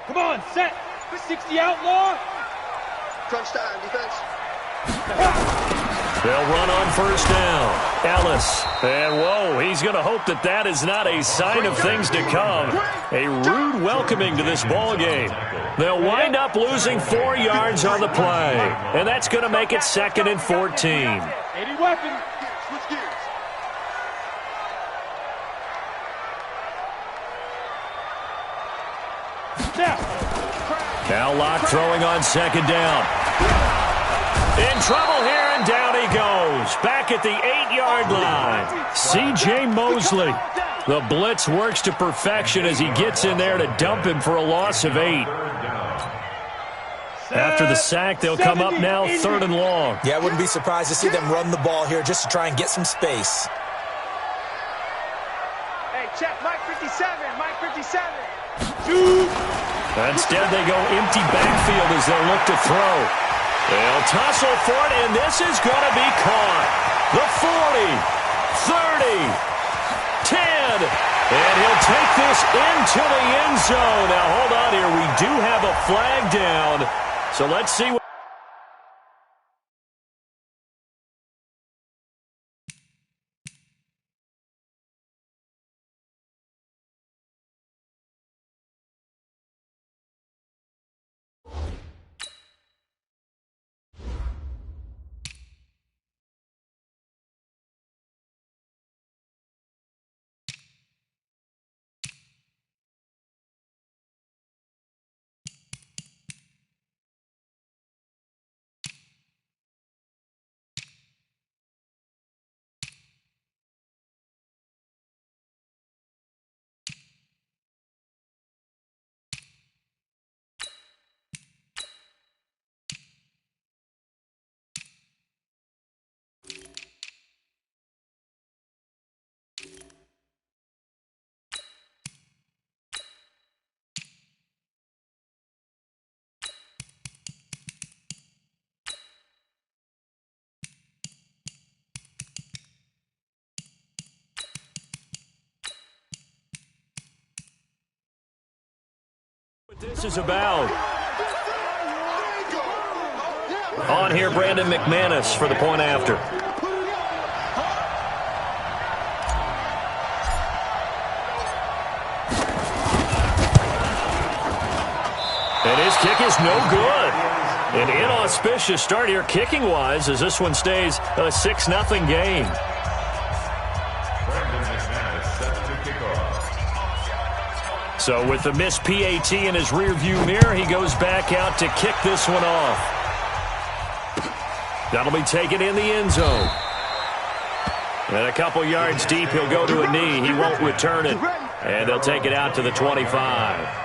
Come on, set. 60 outlaw. Crunch time, defense. They'll run on first down. Ellis. And whoa, he's going to hope that that is not a sign of things to come. A rude welcoming to this ball game. They'll wind up losing 4 yards on the play. And that's going to make it 2nd and 14. 80 weapons. Switch gears. Now Locke throwing on 2nd down. In trouble here, and down he goes. Back at the 8-yard line. C.J. Mosley. The blitz works to perfection as he gets in there to dump him for a loss of 8. After the sack, they'll come up now 3rd and long. Yeah, I wouldn't be surprised to see them run the ball here just to try and get some space. Hey, check Mike 57. Mike 57. Instead, they go empty backfield as they'll look to throw. They'll tussle for it, and this is going to be caught. The 40, 30, 10, and he'll take this into the end zone. Now, hold on here. We do have a flag down, so let's see what... This is about. On here, Brandon McManus for the point after. And his kick is no good. An inauspicious start here kicking-wise as this one stays a 6-0 game. So with the missed PAT in his rearview mirror, he goes back out to kick this one off. That'll be taken in the end zone. And a couple yards deep, he'll go to a knee. He won't return it. And they'll take it out to the 25.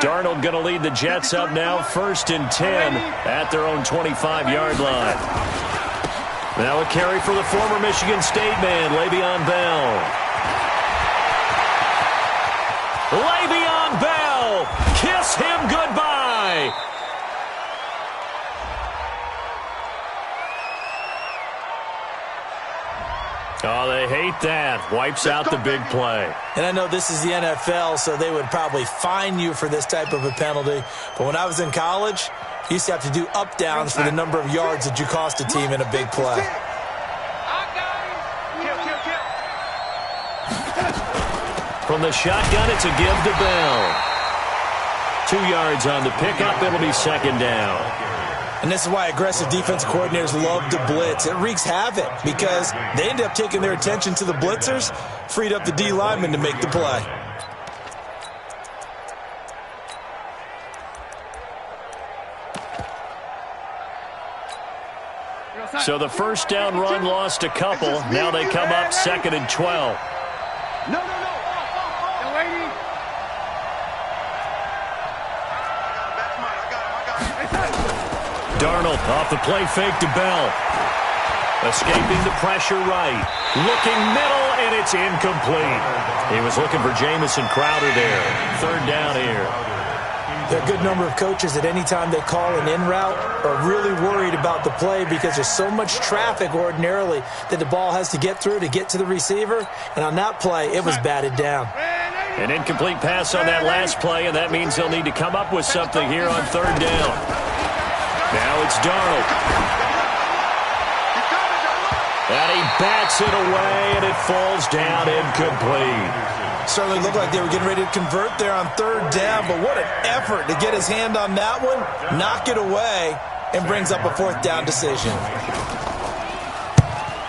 Darnold going to lead the Jets up now, 1st and 10 at their own 25-yard line. Now a carry for the former Michigan State man, Le'Veon Bell. Le'Veon Bell, kiss him goodbye. Oh, they hate that. Wipes out the big play. And I know this is the NFL, so they would probably fine you for this type of a penalty. But when I was in college, you used to have to do up-downs for the number of yards that you cost a team in a big play. From the shotgun, it's a give to Bell. 2 yards on the pickup. It'll be 2nd down. And this is why aggressive defensive coordinators love to blitz. It wreaks havoc because they end up taking their attention to the blitzers, freed up the D lineman to make the play. So the first down run lost a couple. Now they come up 2nd and 12. No. Darnold off the play fake to Bell. Escaping the pressure right. Looking middle, and it's incomplete. He was looking for Jamison Crowder there. Third down here. There are a good number of coaches that any time they call an in route are really worried about the play because there's so much traffic ordinarily that the ball has to get through to get to the receiver. And on that play, it was batted down. An incomplete pass on that last play, and that means they'll need to come up with something here on third down. Now it's Darnold. And he bats it away, and it falls down incomplete. Certainly looked like they were getting ready to convert there on third down, but what an effort to get his hand on that one, knock it away, and brings up a fourth down decision.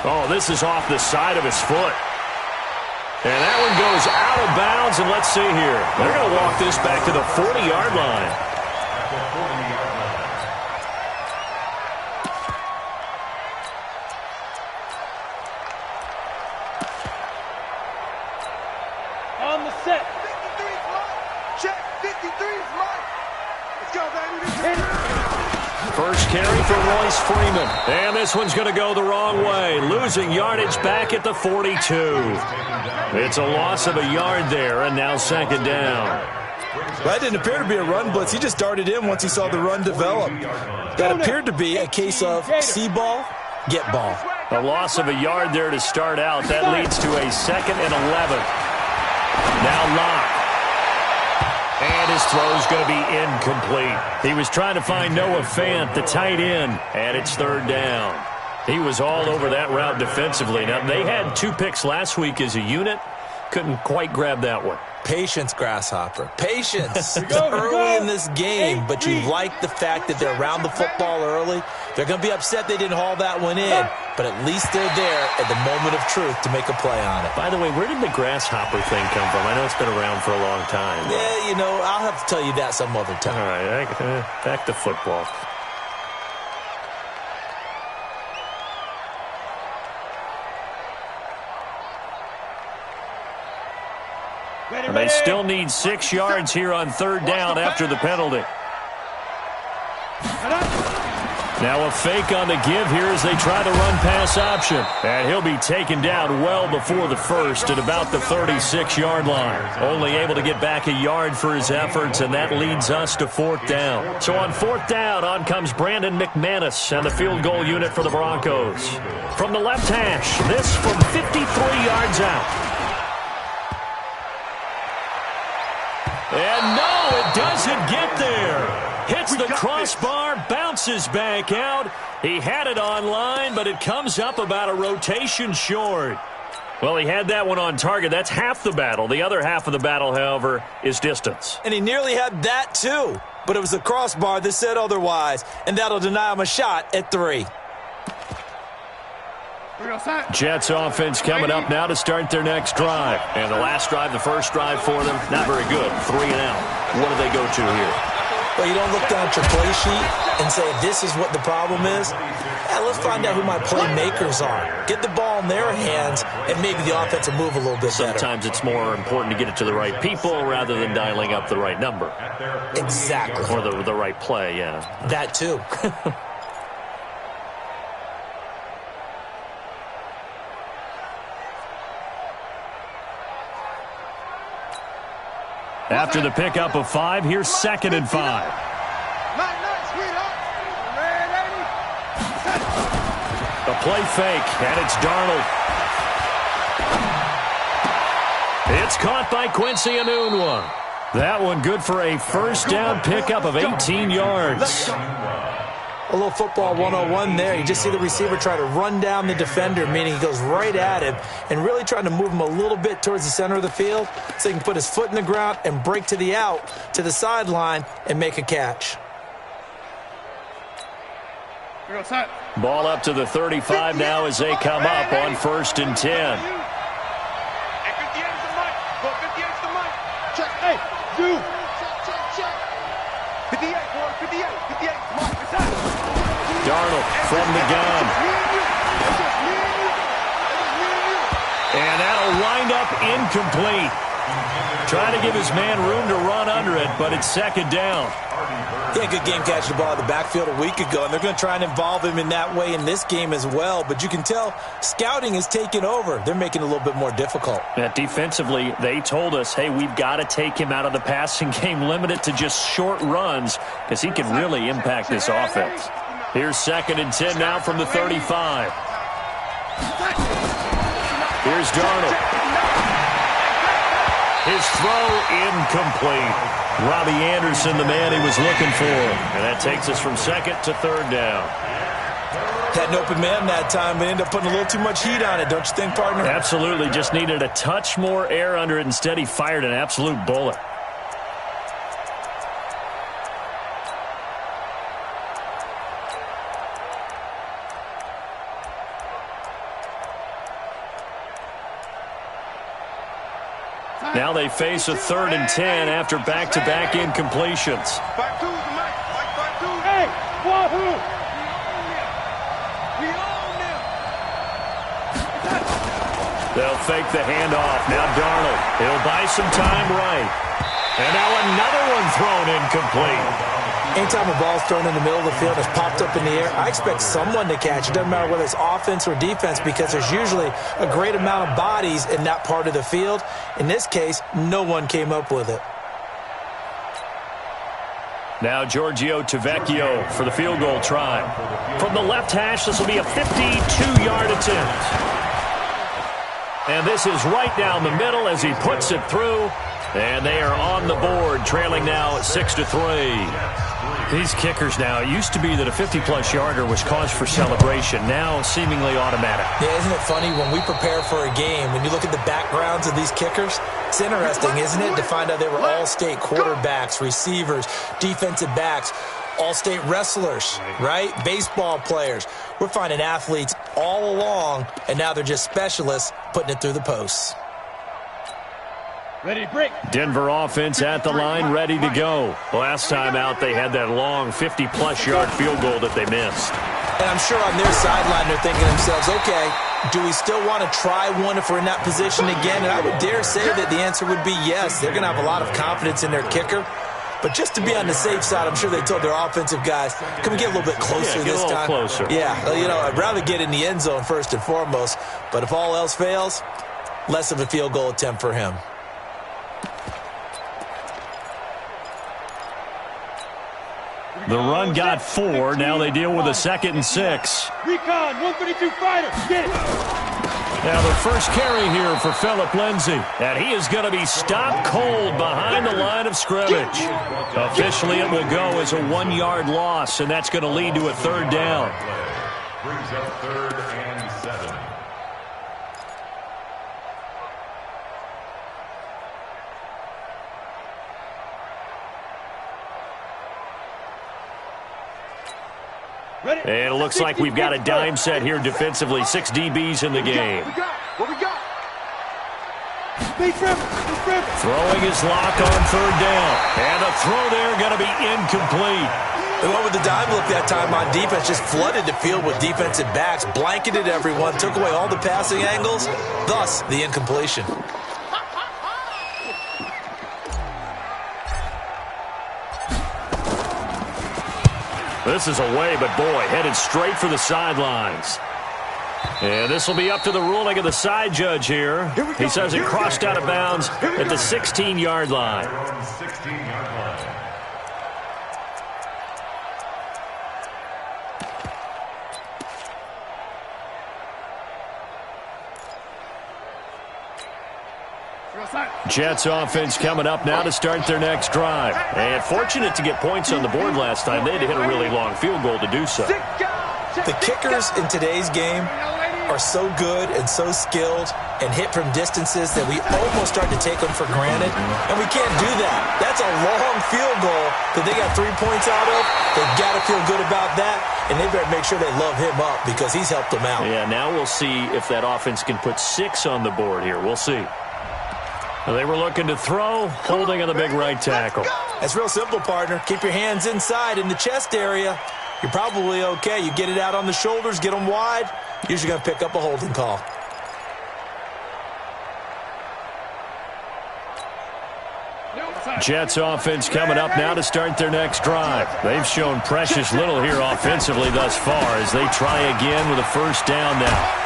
Oh, this is off the side of his foot. And that one goes out of bounds, and let's see here. They're going to walk this back to the 40-yard line. On the set. 53 is mine. Check. 53 is mine. Let's go, baby. First carry for Royce Freeman. And this one's going to go the wrong way. Losing yardage back at the 42. It's a loss of a yard there, and now second down. That didn't appear to be a run blitz. He just darted in once he saw the run develop. That appered to be a case of see ball, get ball. A loss of a yard there to start out. That leads to a 2nd and 11. Now Locke. And his throw's going to be incomplete. He was trying to find Noah Fant, the tight end, and it's third down. He was all over that route defensively. Now, they had 2 picks last week as a unit. Couldn't quite grab that one. Patience, Grasshopper. Patience. It's early in this game, but you like the fact that they're around the football early. They're going to be upset they didn't haul that one in, but at least they're there at the moment of truth to make a play on it. By the way, where did the Grasshopper thing come from? I know it's been around for a long time. Yeah, you know, I'll have to tell you that some other time. All right, back to football. They still need 6 yards here on third down after the penalty. Now a fake on the give here as they try the run-pass option. And he'll be taken down well before the first at about the 36-yard line. Only able to get back a yard for his efforts, and that leads us to fourth down. So on fourth down, on comes Brandon McManus and the field goal unit for the Broncos. From the left hash, this from 53 yards out. And no, it doesn't get there. Hits the crossbar, bounces back out. He had it on line, but it comes up about a rotation short. Well, he had that one on target. That's half the battle. The other half of the battle, however, is distance. And he nearly had that, too. But it was the crossbar that said otherwise, and that'll deny him a shot at 3. Jets offense coming up now to start their next drive. And the last drive, the first drive for them, not very good. 3 and out. What do they go to here? Well, you don't look down at your play sheet and say, this is what the problem is. Yeah, let's find out who my playmakers are. Get the ball in their hands, and maybe the offense will move a little bit better. Sometimes it's more important to get it to the right people rather than dialing up the right number. Exactly. Or the right play, yeah. That, too. After the pickup of 5, here's 2nd and 5. A play fake, and it's Darnold. It's caught by Quincy Enunwa. That one good for a first down pickup of 18 yards. A little football 101 there. You just see the receiver try to run down the defender, meaning he goes right at him and really trying to move him a little bit towards the center of the field so he can put his foot in the ground and break to the out, to the sideline, and make a catch. Ball up to the 35 now as they come up on 1st and 10. Hey, dude. 58, 58. Darnold from the gun. And that'll wind up incomplete. Trying to give his man room to run under it, but it's second down. Yeah, good game catching the ball in the backfield a week ago, and they're going to try and involve him in that way in this game as well. But you can tell scouting is taking over. They're making it a little bit more difficult. Yeah, defensively, they told us, hey, we've got to take him out of the passing game, limit it to just short runs, because he can really impact this offense. Here's 2nd and 10 now from the 35. Here's Darnold. His throw incomplete. Robbie Anderson, the man he was looking for. And that takes us from 2nd to 3rd down. Had an open man that time, but ended up putting a little too much heat on it, don't you think, partner? Absolutely. Just needed a touch more air under it. Instead, he fired an absolute bullet. Now they face a 3rd and 10 after back-to-back incompletions. Hey, wahoo! They'll fake the handoff. Now Darnold. He'll buy some time right. And now another one thrown incomplete. Anytime a ball's thrown in the middle of the field, it's popped up in the air, I expect someone to catch it. Doesn't matter whether it's offense or defense, because there's usually a great amount of bodies in that part of the field. In this case, no one came up with it. Now Giorgio Tavecchio for the field goal try. From the left hash, this will be a 52-yard attempt. And this is right down the middle as he puts it through. And they are on the board, trailing now at 6-3. These kickers now, it used to be that a 50-plus yarder was cause for celebration. Now seemingly automatic. Yeah, isn't it funny when we prepare for a game, when you look at the backgrounds of these kickers, it's interesting, isn't it, to find out they were all-state quarterbacks, receivers, defensive backs, all-state wrestlers, right? Baseball players. We're finding athletes all along, and now they're just specialists putting it through the posts. Ready to break. Denver offense at the line, ready to go. Last time out, they had that long 50-plus yard field goal that they missed. And I'm sure on their sideline, they're thinking to themselves, okay, do we still want to try one if we're in that position again? And I would dare say that the answer would be yes. They're going to have a lot of confidence in their kicker. But just to be on the safe side, I'm sure they told their offensive guys, can we get a little bit closer this time? Closer. Yeah, you know, I'd rather get in the end zone first and foremost. But if all else fails, less of a field goal attempt for him. The run got 4. Now they deal with a 2nd and 6. Recon, 132 fighter. Get it. Now the first carry here for Phillip Lindsay. And he is going to be stopped cold behind the line of scrimmage. Officially, it will go as a 1-yard loss, and that's going to lead to a 3rd down. Brings up 3rd and 7. And it looks like we've got a dime set here defensively. 6 DBs in the game. What we got? Throwing his lock on 3rd down. And the throw there going to be incomplete. They went with the dime look that time on defense, just flooded the field with defensive backs, blanketed everyone, took away all the passing angles, thus the incompletion. This is away, but boy, headed straight for the sidelines. And this will be up to the ruling of the side judge here. He says it crossed out of bounds at the 16-yard line. 16-yard line. Jets offense coming up now to start their next drive. And fortunate to get points on the board last time. They had to hit a really long field goal to do so. The kickers in today's game are so good and so skilled and hit from distances that we almost start to take them for granted. And we can't do that. That's a long field goal that they got 3 points out of. They've got to feel good about that. And they better make sure they love him up because he's helped them out. Yeah, now we'll see if that offense can put 6 on the board here. We'll see. They were looking to throw, holding on the big right tackle. That's real simple, partner. Keep your hands inside in the chest area. You're probably okay. You get it out on the shoulders, get them wide. Usually going to pick up a holding call. Jets offense coming up now to start their next drive. They've shown precious little here offensively thus far as they try again with a first down now.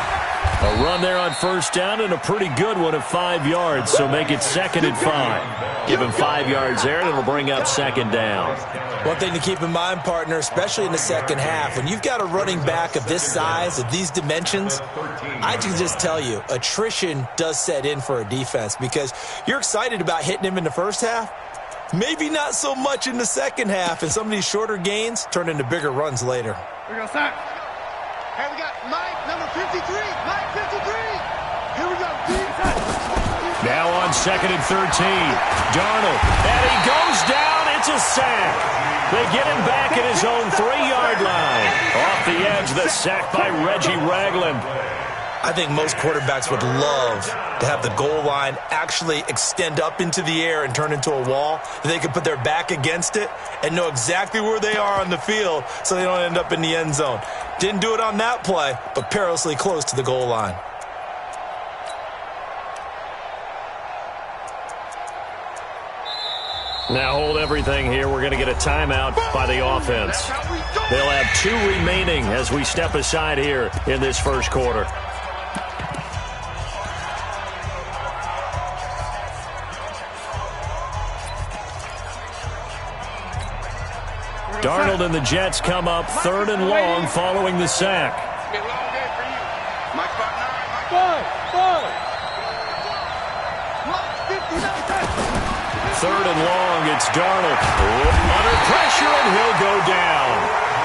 A run there on first down and a pretty good one of 5 yards, so make it 2nd and 5. Give him 5 yards there, and it'll bring up 2nd down. One thing to keep in mind, partner, especially in the second half, when you've got a running back of this size, of these dimensions, I can just tell you, attrition does set in for a defense because you're excited about hitting him in the first half, maybe not so much in the second half, and some of these shorter gains turn into bigger runs later. We're going to start. Hey, we got Mike, number 53. Mike, 53. Here we go. Now on 2nd and 13. Darnold. And he goes down. It's a sack. They get him back at his own 3-yard line. Off the edge, the sack by Reggie Ragland. I think most quarterbacks would love to have the goal line actually extend up into the air and turn into a wall. They could put their back against it and know exactly where they are on the field so they don't end up in the end zone. Didn't do it on that play, but perilously close to the goal line. Now hold everything here. We're going to get a timeout by the offense. They'll have 2 remaining as we step aside here in this first quarter. Darnold and the Jets come up 3rd and long following the sack. Third and long, it's Darnold. Under pressure, and he'll go down.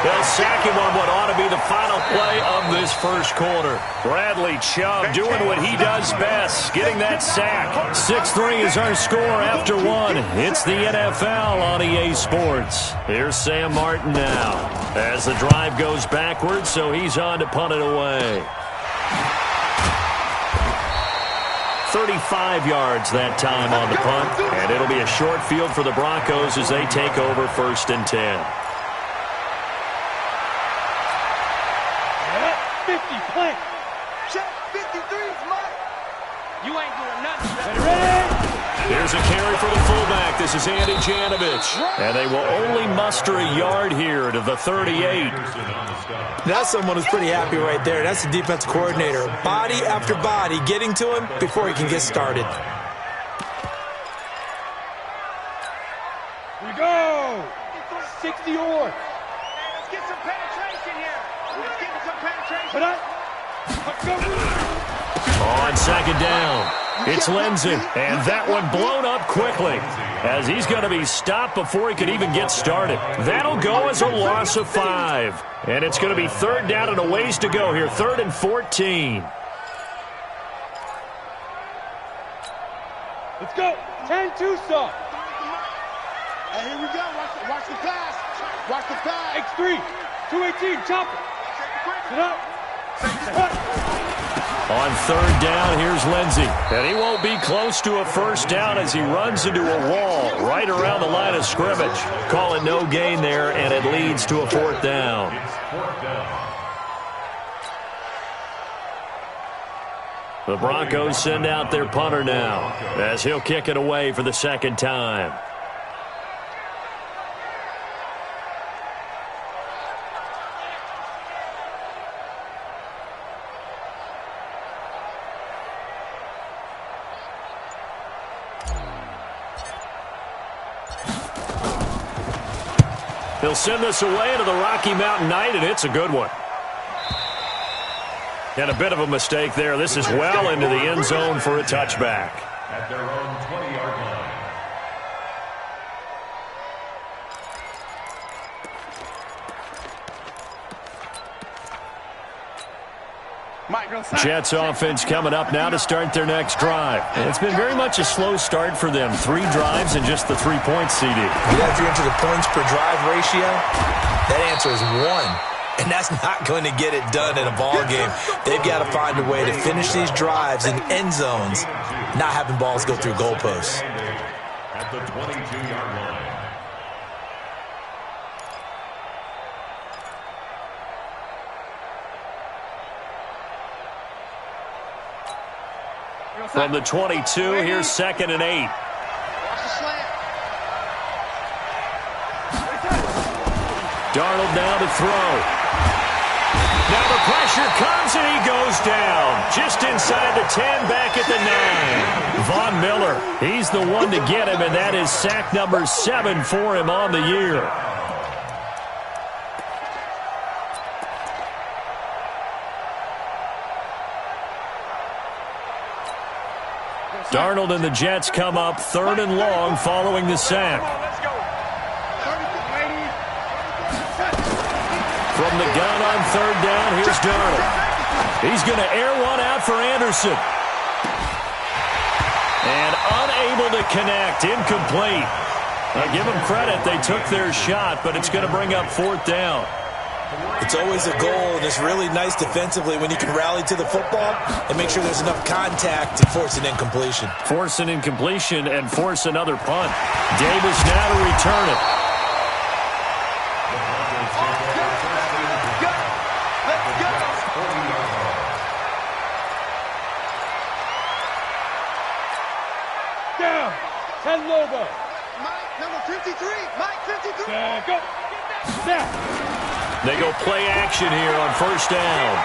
They'll sack him on what ought to be the final play of this first quarter. Bradley Chubb doing what he does best, getting that sack. 6-3 is our score after 1. It's the NFL on EA Sports. Here's Sam Martin now as the drive goes backwards, so he's on to punt it away. 35 yards that time on the punt, and it'll be a short field for the Broncos as they take over 1st and 10. 50, plant. Check 53's Mike. You ain't doing nothing. Ready? Here's a carry for the fullback. This is Andy Janovich. And they will only muster a yard here to the 38. That's someone who's pretty happy right there. That's the defense coordinator. Body after body getting to him before he can get started. Here we go. 60 or. Let's get some penetration here. Let's get some penetration. Put up. Let's go. On 2nd down, it's Lindsey. And that one blown up quickly as he's going to be stopped before he could even get started. That'll go as a loss of 5. And it's going to be 3rd down and a ways to go here. 3rd and 14. Let's go. 10-2 stop. Hey, here we go. Watch the pass. Watch the pass. X3. 218. Chop it. Sit up. On 3rd down, here's Lindsey. And he won't be close to a first down as he runs into a wall right around the line of scrimmage. Call it no gain there, and it leads to a 4th down. The Broncos send out their punter now as he'll kick it away for the 2nd time. He'll send this away into the Rocky Mountain Night, and it's a good one. And a bit of a mistake there. This is well into the end zone for a touchback. At their own 20-yard line. Jets offense coming up now to start their next drive. And it's been very much a slow start for them. 3 drives and just the 3 points, CD. Yeah, if you're into the points per drive ratio, that answer is 1. And that's not going to get it done in a ball game. They've got to find a way to finish these drives in end zones, not having balls go through goalposts. At the 22-yard line. From the 22, here's 2nd and 8. Watch the slant. Darnold now to throw. Now the pressure comes and he goes down. Just inside the 10, back at the 9. Von Miller, he's the one to get him, and that is sack number 7 for him on the year. Darnold and the Jets come up 3rd and long following the sack. From the gun on 3rd down, here's Darnold. He's going to air one out for Anderson. And unable to connect, incomplete. Now give them credit, they took their shot, but it's going to bring up 4th down. It's always a goal, and it's really nice defensively when you can rally to the football and make sure there's enough contact to force an incompletion. Force an incompletion and force another punt. Davis now to return it. Down. 10 Lobo. Mike, number 53. Mike, 53. Go. Snap. They go play action here on 1st down.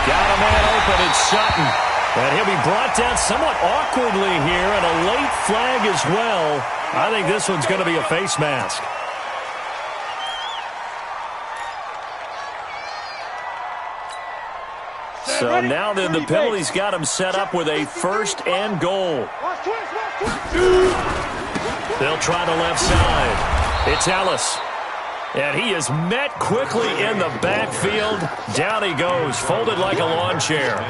Got a man open, it's Sutton. And he'll be brought down somewhat awkwardly here, and a late flag as well. I think this one's going to be a face mask. So now then the penalty's got him set up with a 1st and goal. They'll try the left side. It's Ellis. And he is met quickly in the backfield. Down he goes, folded like a lawn chair.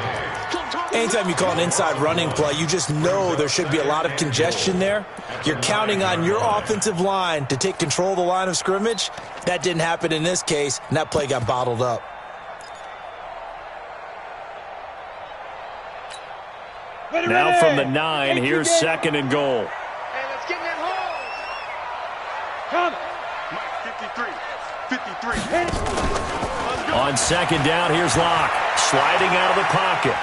Anytime you call an inside running play, you just know there should be a lot of congestion there. You're counting on your offensive line to take control of the line of scrimmage. That didn't happen in this case, and that play got bottled up. Now from the 9, here's 2nd and goal. Hey, let's get in that hole. Come. Mike, 53. On 2nd down, here's Locke. Sliding out of the pocket.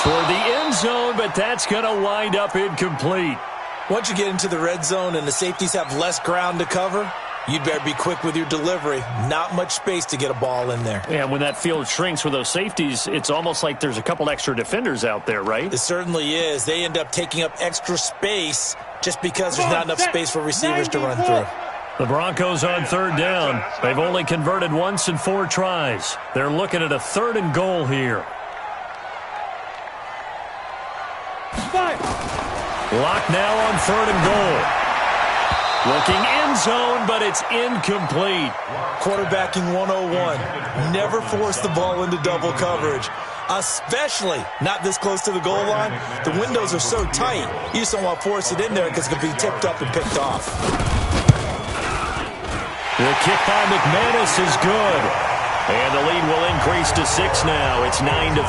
Toward the end zone, but that's going to wind up incomplete. Once you get into the red zone and the safeties have less ground to cover, you'd better be quick with your delivery. Not much space to get a ball in there. Yeah, when that field shrinks with those safeties, it's almost like there's a couple extra defenders out there, right? It certainly is. They end up taking up extra space just because there's not enough space for receivers to run through. The Broncos on 3rd down. They've only converted once in 4 tries. They're looking at a 3rd and goal here. Lock now on 3rd and goal. Looking end zone, but it's incomplete. Quarterbacking 101. Never force the ball into double coverage, especially not this close to the goal line. The windows are so tight, you just don't want to force it in there because it can be tipped up and picked off. The kick by McManus is good. And the lead will increase to 6 now. It's 9-3.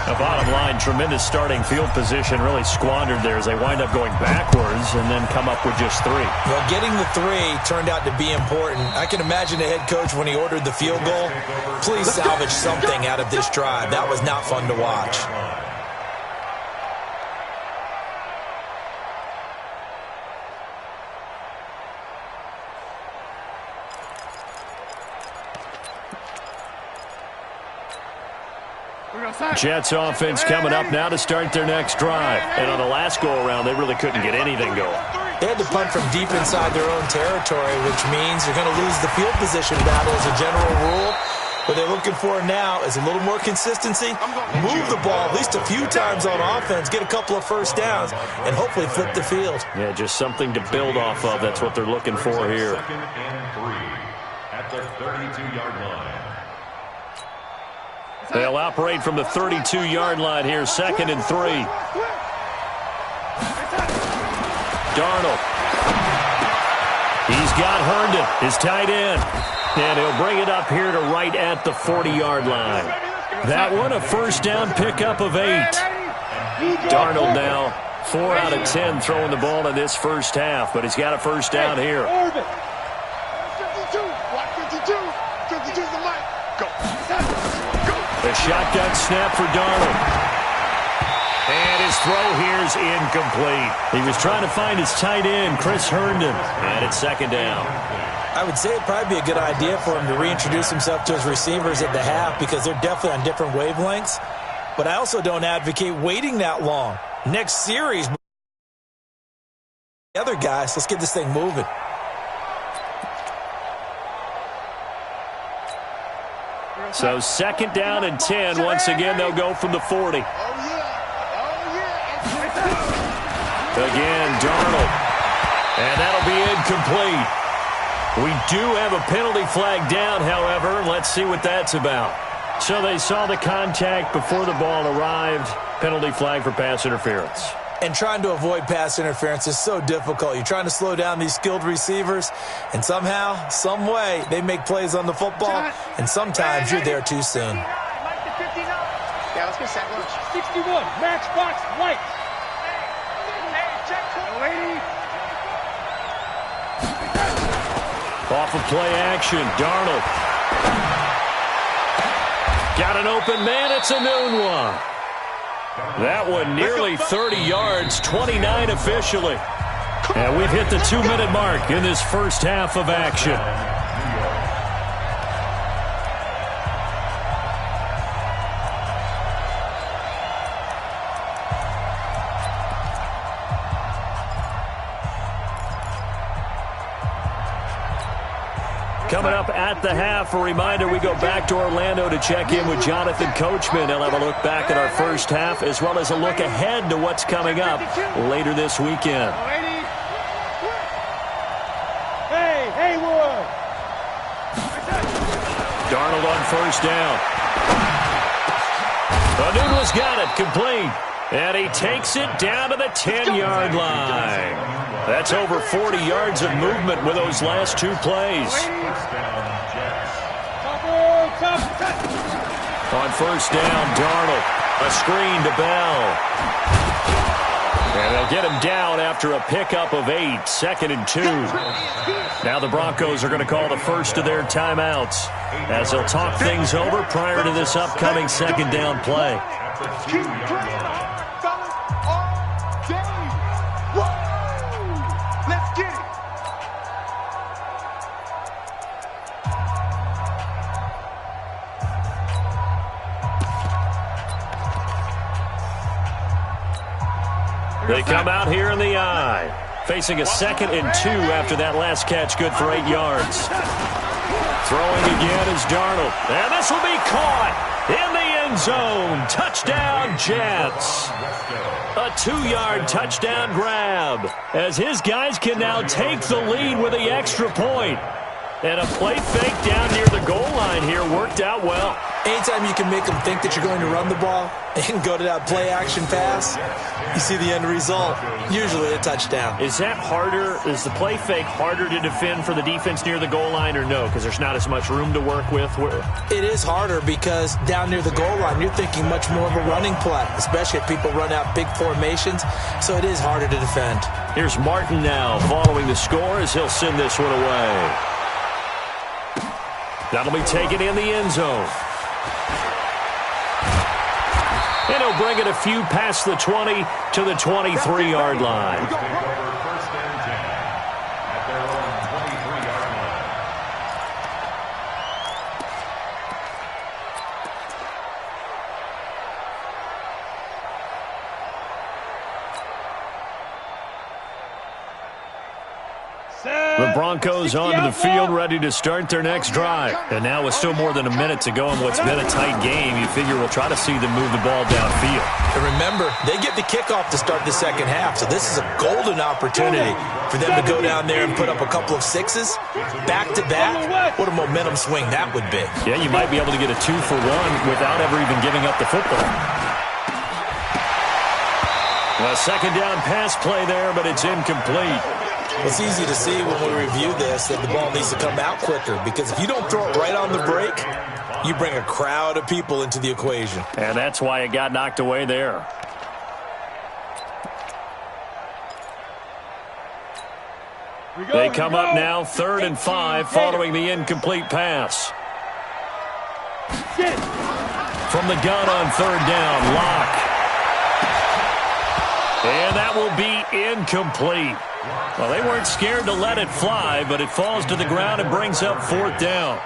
The bottom line, tremendous starting field position, really squandered there as they wind up going backwards and then come up with just 3. Well, getting the 3 turned out to be important. I can imagine the head coach when he ordered the field goal. Please salvage something out of this drive. That was not fun to watch. Jets offense coming up now to start their next drive. And on the last go-around, they really couldn't get anything going. They had to punt from deep inside their own territory, which means you're going to lose the field position battle as a general rule. What they're looking for now is a little more consistency, move the ball at least a few times on offense, get a couple of 1st downs, and hopefully flip the field. Yeah, just something to build off of. That's what they're looking for here. 2nd and 3 at the 32-yard line. They'll operate from the 32-yard line here, 2nd and 3. Darnold. He's got Herndon, his tight end. And he'll bring it up here to right at the 40-yard line. That one a 1st down pickup of 8. Darnold now 4 out of 10 throwing the ball in this 1st half, but he's got a 1st down here. 52. Block 52. 52's the mic. Go. The shotgun snap for Darnold. And his throw here's incomplete. He was trying to find his tight end, Chris Herndon, and it's second down. I would say it'd probably be a good idea for him to reintroduce himself to his receivers at the half because they're definitely on different wavelengths. But I also don't advocate waiting that long. Next series, the other guys, let's get this thing moving. So second down and 10. Once again, they'll go from the 40. Again, Darnold. And that'll be incomplete. We do have a penalty flag down, however. Let's see what that's about. So they saw the contact before the ball arrived. Penalty flag for pass interference. And trying to avoid pass interference is so difficult. You're trying to slow down these skilled receivers, and somehow, some way, they make plays on the football, and sometimes you're there too soon. Yeah, let's get set lunch. 61, Matchbox White. Lady. Off of play action, Darnold. Got an open man, it's a noon one. That one nearly 30 yards, 29 officially. And we've hit the 2-minute mark in this first half of action. Coming up at the half, a reminder, we go back to Orlando to check in with Jonathan Coachman. He'll have a look back at our first half as well as a look ahead to what's coming up later this weekend. Hey, Haywood. Darnold on first down. Anunu's got it, complete. And he takes it down to the 10-yard line. That's over 40 yards of movement with those last two plays. On first down, Darnold. A screen to Bell. And they'll get him down after a pickup of 8, 2nd and 2. Now the Broncos are going to call the first of their timeouts as they'll talk things over prior to this upcoming second down play. They come out here in the eye, facing a 2nd and 2 after that last catch, good for 8 yards. Throwing again is Darnold, and this will be caught in the end zone. Touchdown, Jets. A 2-yard touchdown grab, as his guys can now take the lead with the extra point. And a play fake down near the goal line here worked out well. Anytime you can make them think that you're going to run the ball and go to that play-action pass, you see the end result, usually a touchdown. Is that harder? Is the play fake harder to defend for the defense near the goal line or no? Because there's not as much room to work with? It is harder because down near the goal line, you're thinking much more of a running play, especially if people run out big formations, so it is harder to defend. Here's Martin now following the score as he'll send this one away. That'll be taken in the end zone. And he'll bring it a few past the 20 to the 23-yard line. First and 10 at their own 23-yard line. The Broncos onto the field, ready to start their next drive. And now with still more than a minute to go in what's been a tight game, you figure we'll try to see them move the ball downfield. And remember, they get the kickoff to start the second half, so this is a golden opportunity for them to go down there and put up a couple of sixes back-to-back. What a momentum swing that would be. Yeah, you might be able to get a 2-for-1 without ever even giving up the football. A second down pass play there, but it's incomplete. Well, it's easy to see when we review this that the ball needs to come out quicker, because if you don't throw it right on the break, you bring a crowd of people into the equation. And that's why it got knocked away there. They come up now 3rd and 5 following the incomplete pass. From the gun on 3rd down, Locke. And that will be incomplete. Well, they weren't scared to let it fly, but it falls to the ground and brings up 4th down.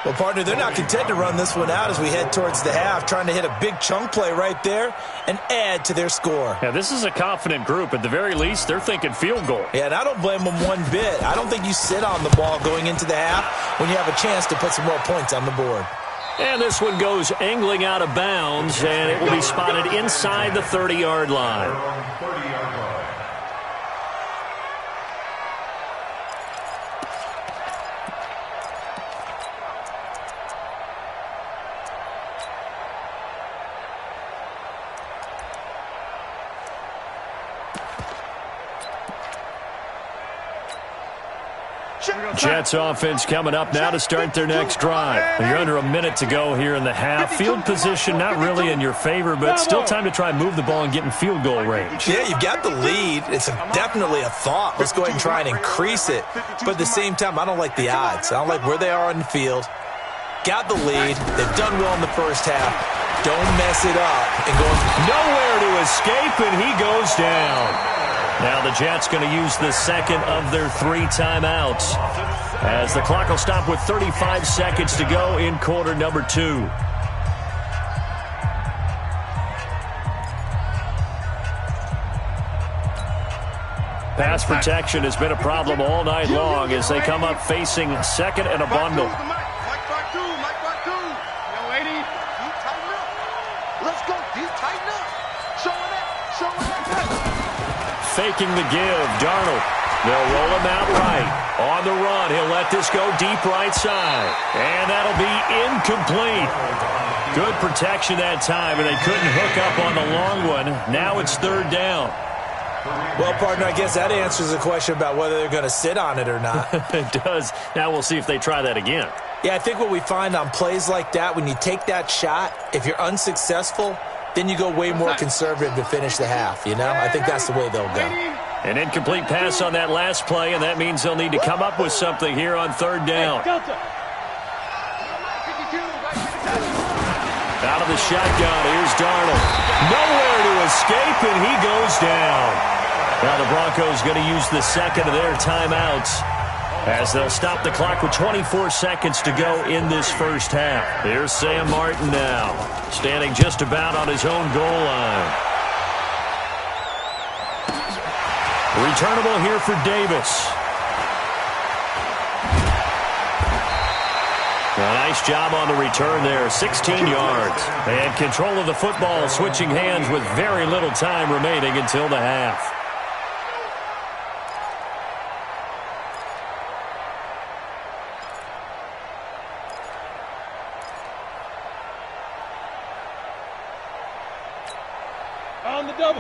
Well, partner, they're not content to run this one out as we head towards the half, trying to hit a big chunk play right there and add to their score. Yeah, this is a confident group. At the very least, they're thinking field goal. Yeah, and I don't blame them one bit. I don't think you sit on the ball going into the half when you have a chance to put some more points on the board. And this one goes angling out of bounds, and it will be spotted inside the 30-yard line. 30-yard line. Jets offense coming up now to start their next drive. You're under a minute to go here in the half. Field position not really in your favor, but still time to try and move the ball and get in field goal range. Yeah, you've got the lead. It's definitely a thought. Let's go ahead and try and increase it. But at the same time, I don't like the odds. I don't like where they are on the field. Got the lead. They've done well in the first half. Don't mess it up. And go nowhere to escape, and he goes down. Now the Jets going to use the second of their 3 timeouts as the clock will stop with 35 seconds to go in quarter number 2. Pass protection has been a problem all night long as they come up facing second and a bundle. Let's go. Tighten up. Showing up. Faking the give, Darnold. They'll roll him out right. On the run, he'll let this go deep right side. And that'll be incomplete. Good protection that time, and they couldn't hook up on the long one. Now it's 3rd down. Well, partner, I guess that answers the question about whether they're going to sit on it or not. It does. Now we'll see if they try that again. Yeah, I think what we find on plays like that, when you take that shot, if you're unsuccessful, then you go way more conservative to finish the half, you know? I think that's the way they'll go. An incomplete pass on that last play, and that means they'll need to come up with something here on 3rd down. Out of the shotgun, here's Darnold. Nowhere to escape, and he goes down. Now the Broncos going to use the second of their timeouts as they'll stop the clock with 24 seconds to go in this first half. Here's Sam Martin now, standing just about on his own goal line. Returnable here for Davis. A nice job on the return there, 16 yards. And control of the football, switching hands with very little time remaining until the half.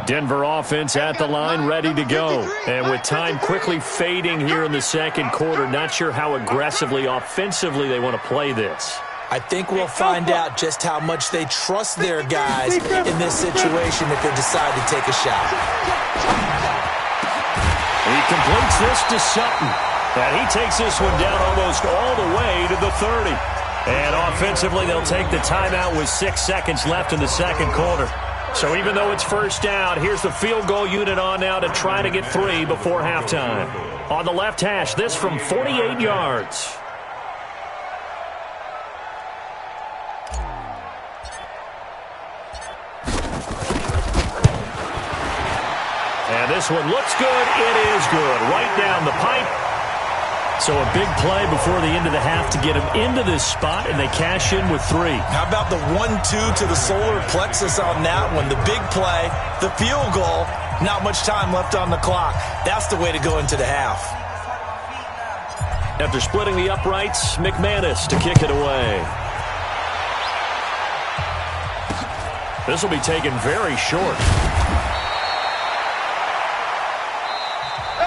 Denver offense at the line, ready to go. And with time quickly fading here in the second quarter, not sure how aggressively, offensively they want to play this. I think we'll find out just how much they trust their guys in this situation if they decide to take a shot. He completes this to Sutton. And he takes this one down almost all the way to the 30. And offensively, they'll take the timeout with 6 seconds left in the second quarter. So even though it's first down, here's the field goal unit on now to try to get 3 before halftime. On the left hash, this from 48 yards. And this one looks good. It is good. Right down the pipe. So a big play before the end of the half to get him into this spot, and they cash in with 3. How about the 1-2 to the solar plexus on that one? The big play, the field goal, not much time left on the clock. That's the way to go into the half. After splitting the uprights, McManus to kick it away. This will be taken very short.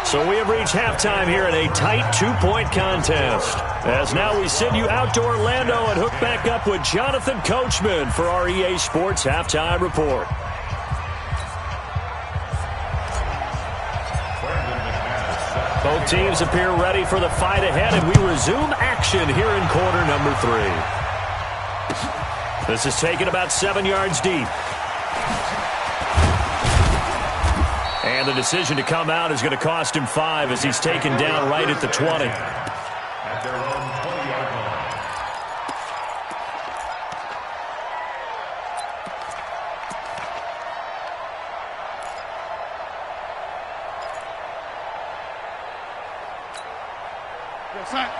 So we have reached halftime here in a tight 2-point contest. As now we send you out to Orlando and hook back up with Jonathan Coachman for our EA Sports Halftime Report. Both teams appear ready for the fight ahead, and we resume action here in quarter number 3. This is taken about 7 yards deep. And the decision to come out is going to cost him 5 as he's taken down right at the 20. At their own 20-yard line.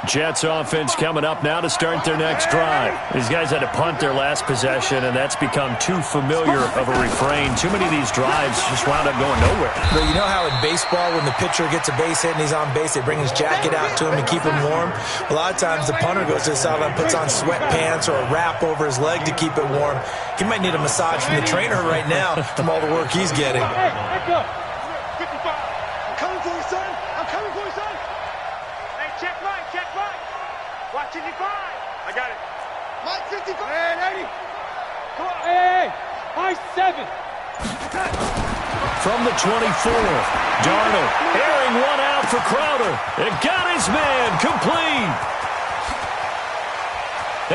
Jets offense coming up now to start their next drive. These guys had to punt their last possession, and that's become too familiar of a refrain. Too many of these drives just wound up going nowhere. But you know how in baseball, when the pitcher gets a base hit and he's on base, they bring his jacket out to him to keep him warm? A lot of times the punter goes to the sideline, puts on sweatpants or a wrap over his leg to keep it warm. He might need a massage from the trainer right now from all the work he's getting. Hey, back up. 55. I'm coming for you, son. I'm coming for you, son. Hey, check Mike, check Mike. Watch 55. I got it. Mike 55. Hey, 80. Come on. Hey, high 7. From the 24, Darnold airing one out for Crowder. It got his man complete.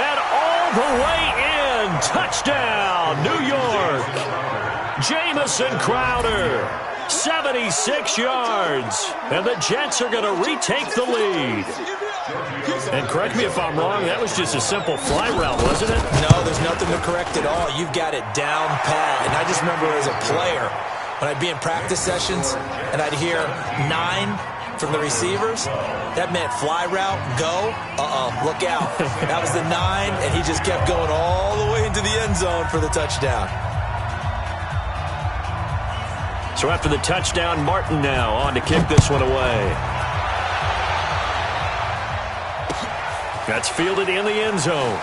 And all the way in. Touchdown, New York. Jamison Crowder. 76 yards. And the Jets are going to retake the lead. And correct me if I'm wrong, that was just a simple fly route, wasn't it? No, there's nothing to correct at all. You've got it down pat. And I just remember as a player, when I'd be in practice sessions and I'd hear 9 from the receivers, that meant fly route, go, look out. That was the 9, and he just kept going all the way into the end zone for the touchdown. So after the touchdown, Martin now on to kick this one away. That's fielded in the end zone.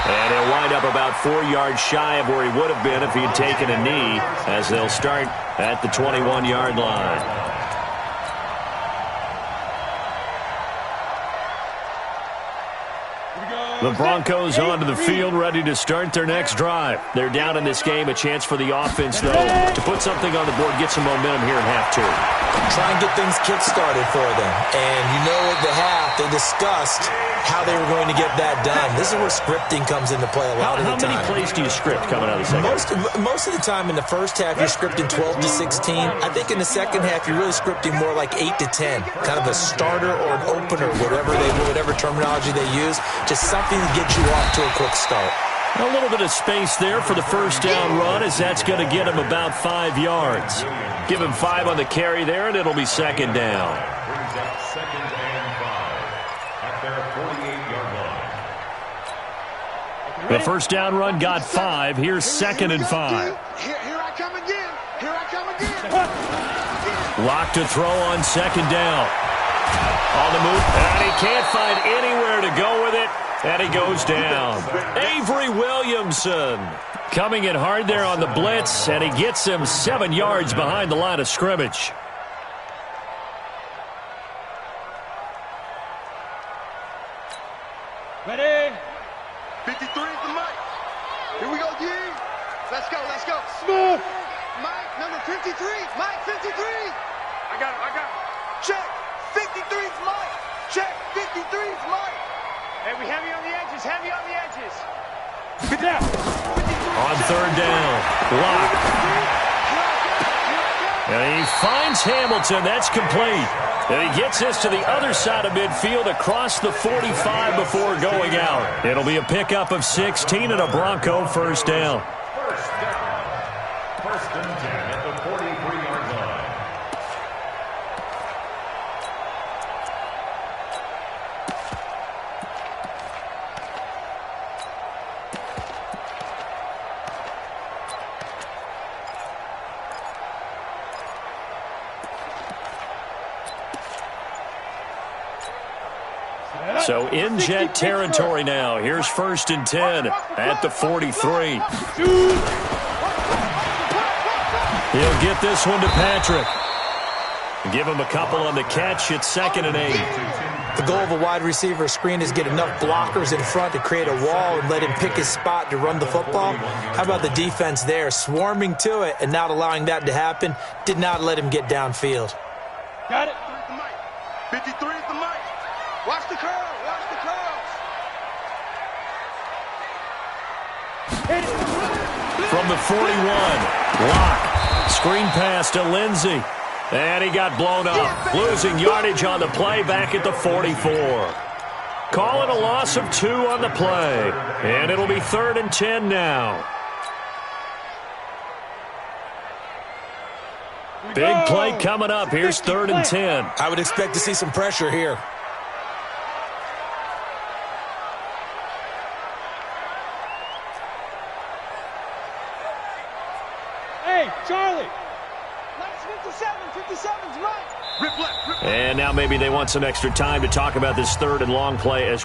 And he'll wind up about 4 yards shy of where he would have been if he had taken a knee, as they'll start at the 21-yard line. The Broncos onto the field, ready to start their next drive. They're down in this game. A chance for the offense, though, to put something on the board, get some momentum here in half 2. Try and get things kick-started for them. And you know at the half, they discussed how they were going to get that done. This is where scripting comes into play a lot of the time. How many plays do you script coming out of the second half? Most of the time in the first half, you're scripting 12 to 16. I think in the second half, you're really scripting more like 8 to 10. Kind of a starter or an opener, whatever terminology they use. Just something to get you off to a quick start. A little bit of space there for the first down run, as that's going to get him about 5 yards. Give him 5 on the carry there, and it'll be second down. Brings up 2nd and 5 at their 48-yard line. The first down run got 5. Here's 2nd and 5. Here I come again. Here I come again. Lock to throw on second down. On the move, and he can't find anywhere to go with it, and he goes down. Avery Williamson coming in hard there on the blitz, and he gets him 7 yards behind the line of scrimmage. Ready? 53 is the Mike. Here we go, G. Let's go, let's go. Smooth. Mike, number 53. Mike, 53. I got it. Check. 53's Mike. Check. 53's Mike. Hey, we heavy on the edges, heavy on the edges. Get down. On third down, Lock. And he finds Hamilton. That's complete. And he gets this to the other side of midfield across the 45 before going out. It'll be a pickup of 16 and a Bronco first down. First and 10 at the 43-yard line. So in Jet territory now. Here's first and 10 at the 43. He'll get this one to Patrick. Give him a couple on the catch. It's 2nd and 8. The goal of a wide receiver screen is get enough blockers in front to create a wall and let him pick his spot to run the football. How about the defense there, swarming to it and not allowing that to happen? Did not let him get downfield. Got it. 53 is the Mike. Watch the curl. Watch the curls. From the 41, Lock Screen pass to Lindsey. And he got blown up. Losing yardage on the play back at the 44. Calling a loss of 2 on the play. And it'll be 3rd and 10 now. Big play coming up. Here's 3rd and 10. I would expect to see some pressure here. Hey, Charlie. 57's right. Rip left, rip left. And now maybe they want some extra time to talk about this 3rd and long play as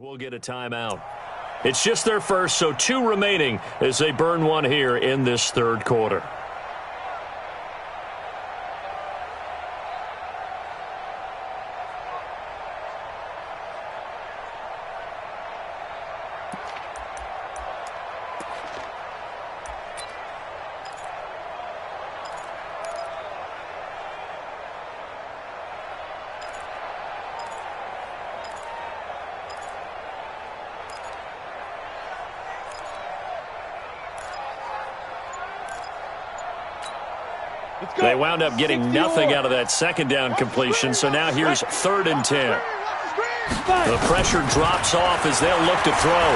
we'll get a timeout. It's just their first, so 2 remaining as they burn one here in this 3rd quarter. They wound up getting nothing out of that 2nd down completion, so now here's 3rd and 10. The pressure drops off as they'll look to throw.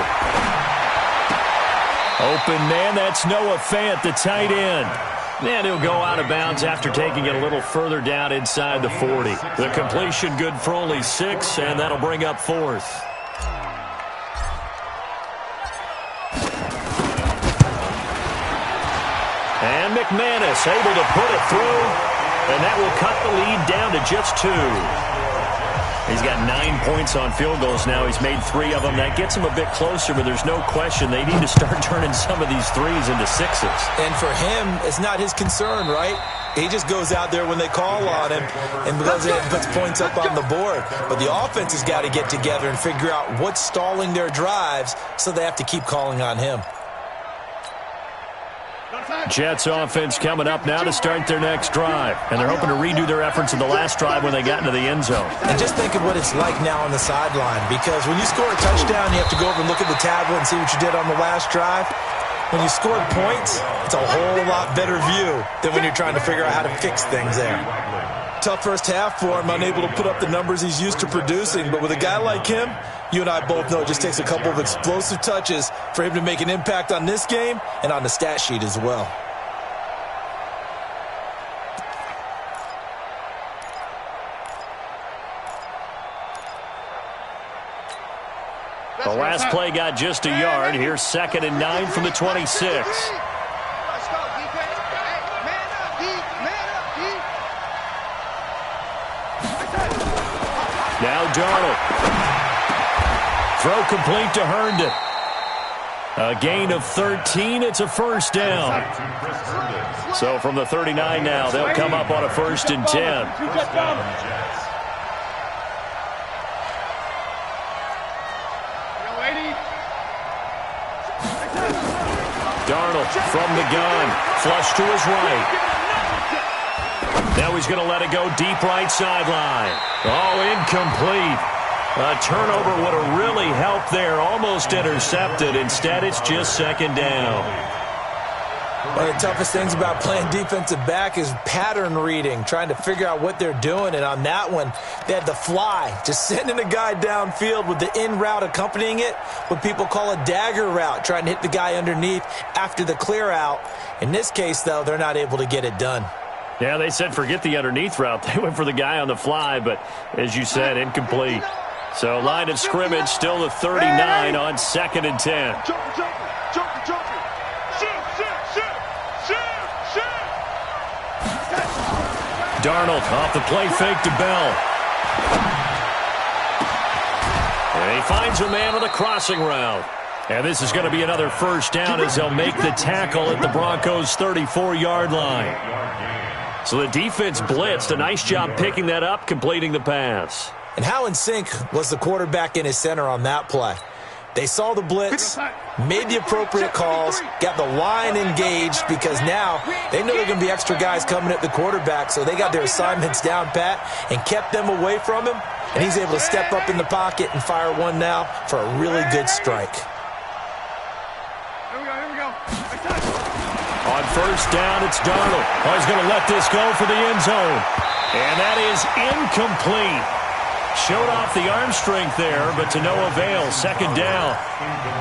Open man, that's Noah Fant, the tight end. And he'll go out of bounds after taking it a little further down inside the 40. The completion good for only 6, and that'll bring up 4th. And McManus able to put it through, and that will cut the lead down to just 2. He's got 9 points on field goals now. He's made 3 of them. That gets him a bit closer, but there's no question they need to start turning some of these 3s into 6s. And for him, it's not his concern, right? He just goes out there when they call on him and goes ahead and puts points up on the board. But the offense has got to get together and figure out what's stalling their drives, so they have to keep calling on him. Jets offense coming up now to start their next drive. And they're hoping to redo their efforts in the last drive when they got into the end zone. And just think of what it's like now on the sideline, because when you score a touchdown, you have to go over and look at the tablet and see what you did on the last drive. When you scored points, it's a whole lot better view than when you're trying to figure out how to fix things there. Tough first half for him, unable to put up the numbers he's used to producing. But with a guy like him, you and I both know it just takes a couple of explosive touches for him to make an impact on this game and on the stat sheet as well. The last play got just a yard. Here's 2nd and 9 from the 26. Let's go, defense. Hey, man up, D. Man up, D. Now Darnold. Throw complete to Herndon. A gain of 13. It's a 1st down. So from the 39 now, they'll come up on a 1st and 10. Darnold from the gun. Flush to his right. Now he's going to let it go deep right sideline. Oh, incomplete. A turnover would have really helped there. Almost intercepted. Instead, it's just 2nd down. One of the toughest things about playing defensive back is pattern reading, trying to figure out what they're doing. And on that one, they had the fly, just sending a guy downfield with the in route accompanying it, what people call a dagger route, trying to hit the guy underneath after the clear out. In this case, though, they're not able to get it done. Yeah, they said forget the underneath route. They went for the guy on the fly, but as you said, incomplete. So line of scrimmage still the 39 on 2nd and 10. Darnold off the play fake to Bell. And he finds a man on the crossing route. And this is going to be another first down as they'll make the tackle at the Broncos' 34-yard line. So the defense blitzed. A nice job picking that up, completing the pass. And how in sync was the quarterback and his center on that play? They saw the blitz, made the appropriate calls, got the line engaged because now they know there are going to be extra guys coming at the quarterback, so they got their assignments down pat and kept them away from him, and he's able to step up in the pocket and fire one now for a really good strike. Here we go. On first down, it's Darnold. Oh, he's going to let this go for the end zone. And that is incomplete. Showed off the arm strength there, but to no avail. Second down.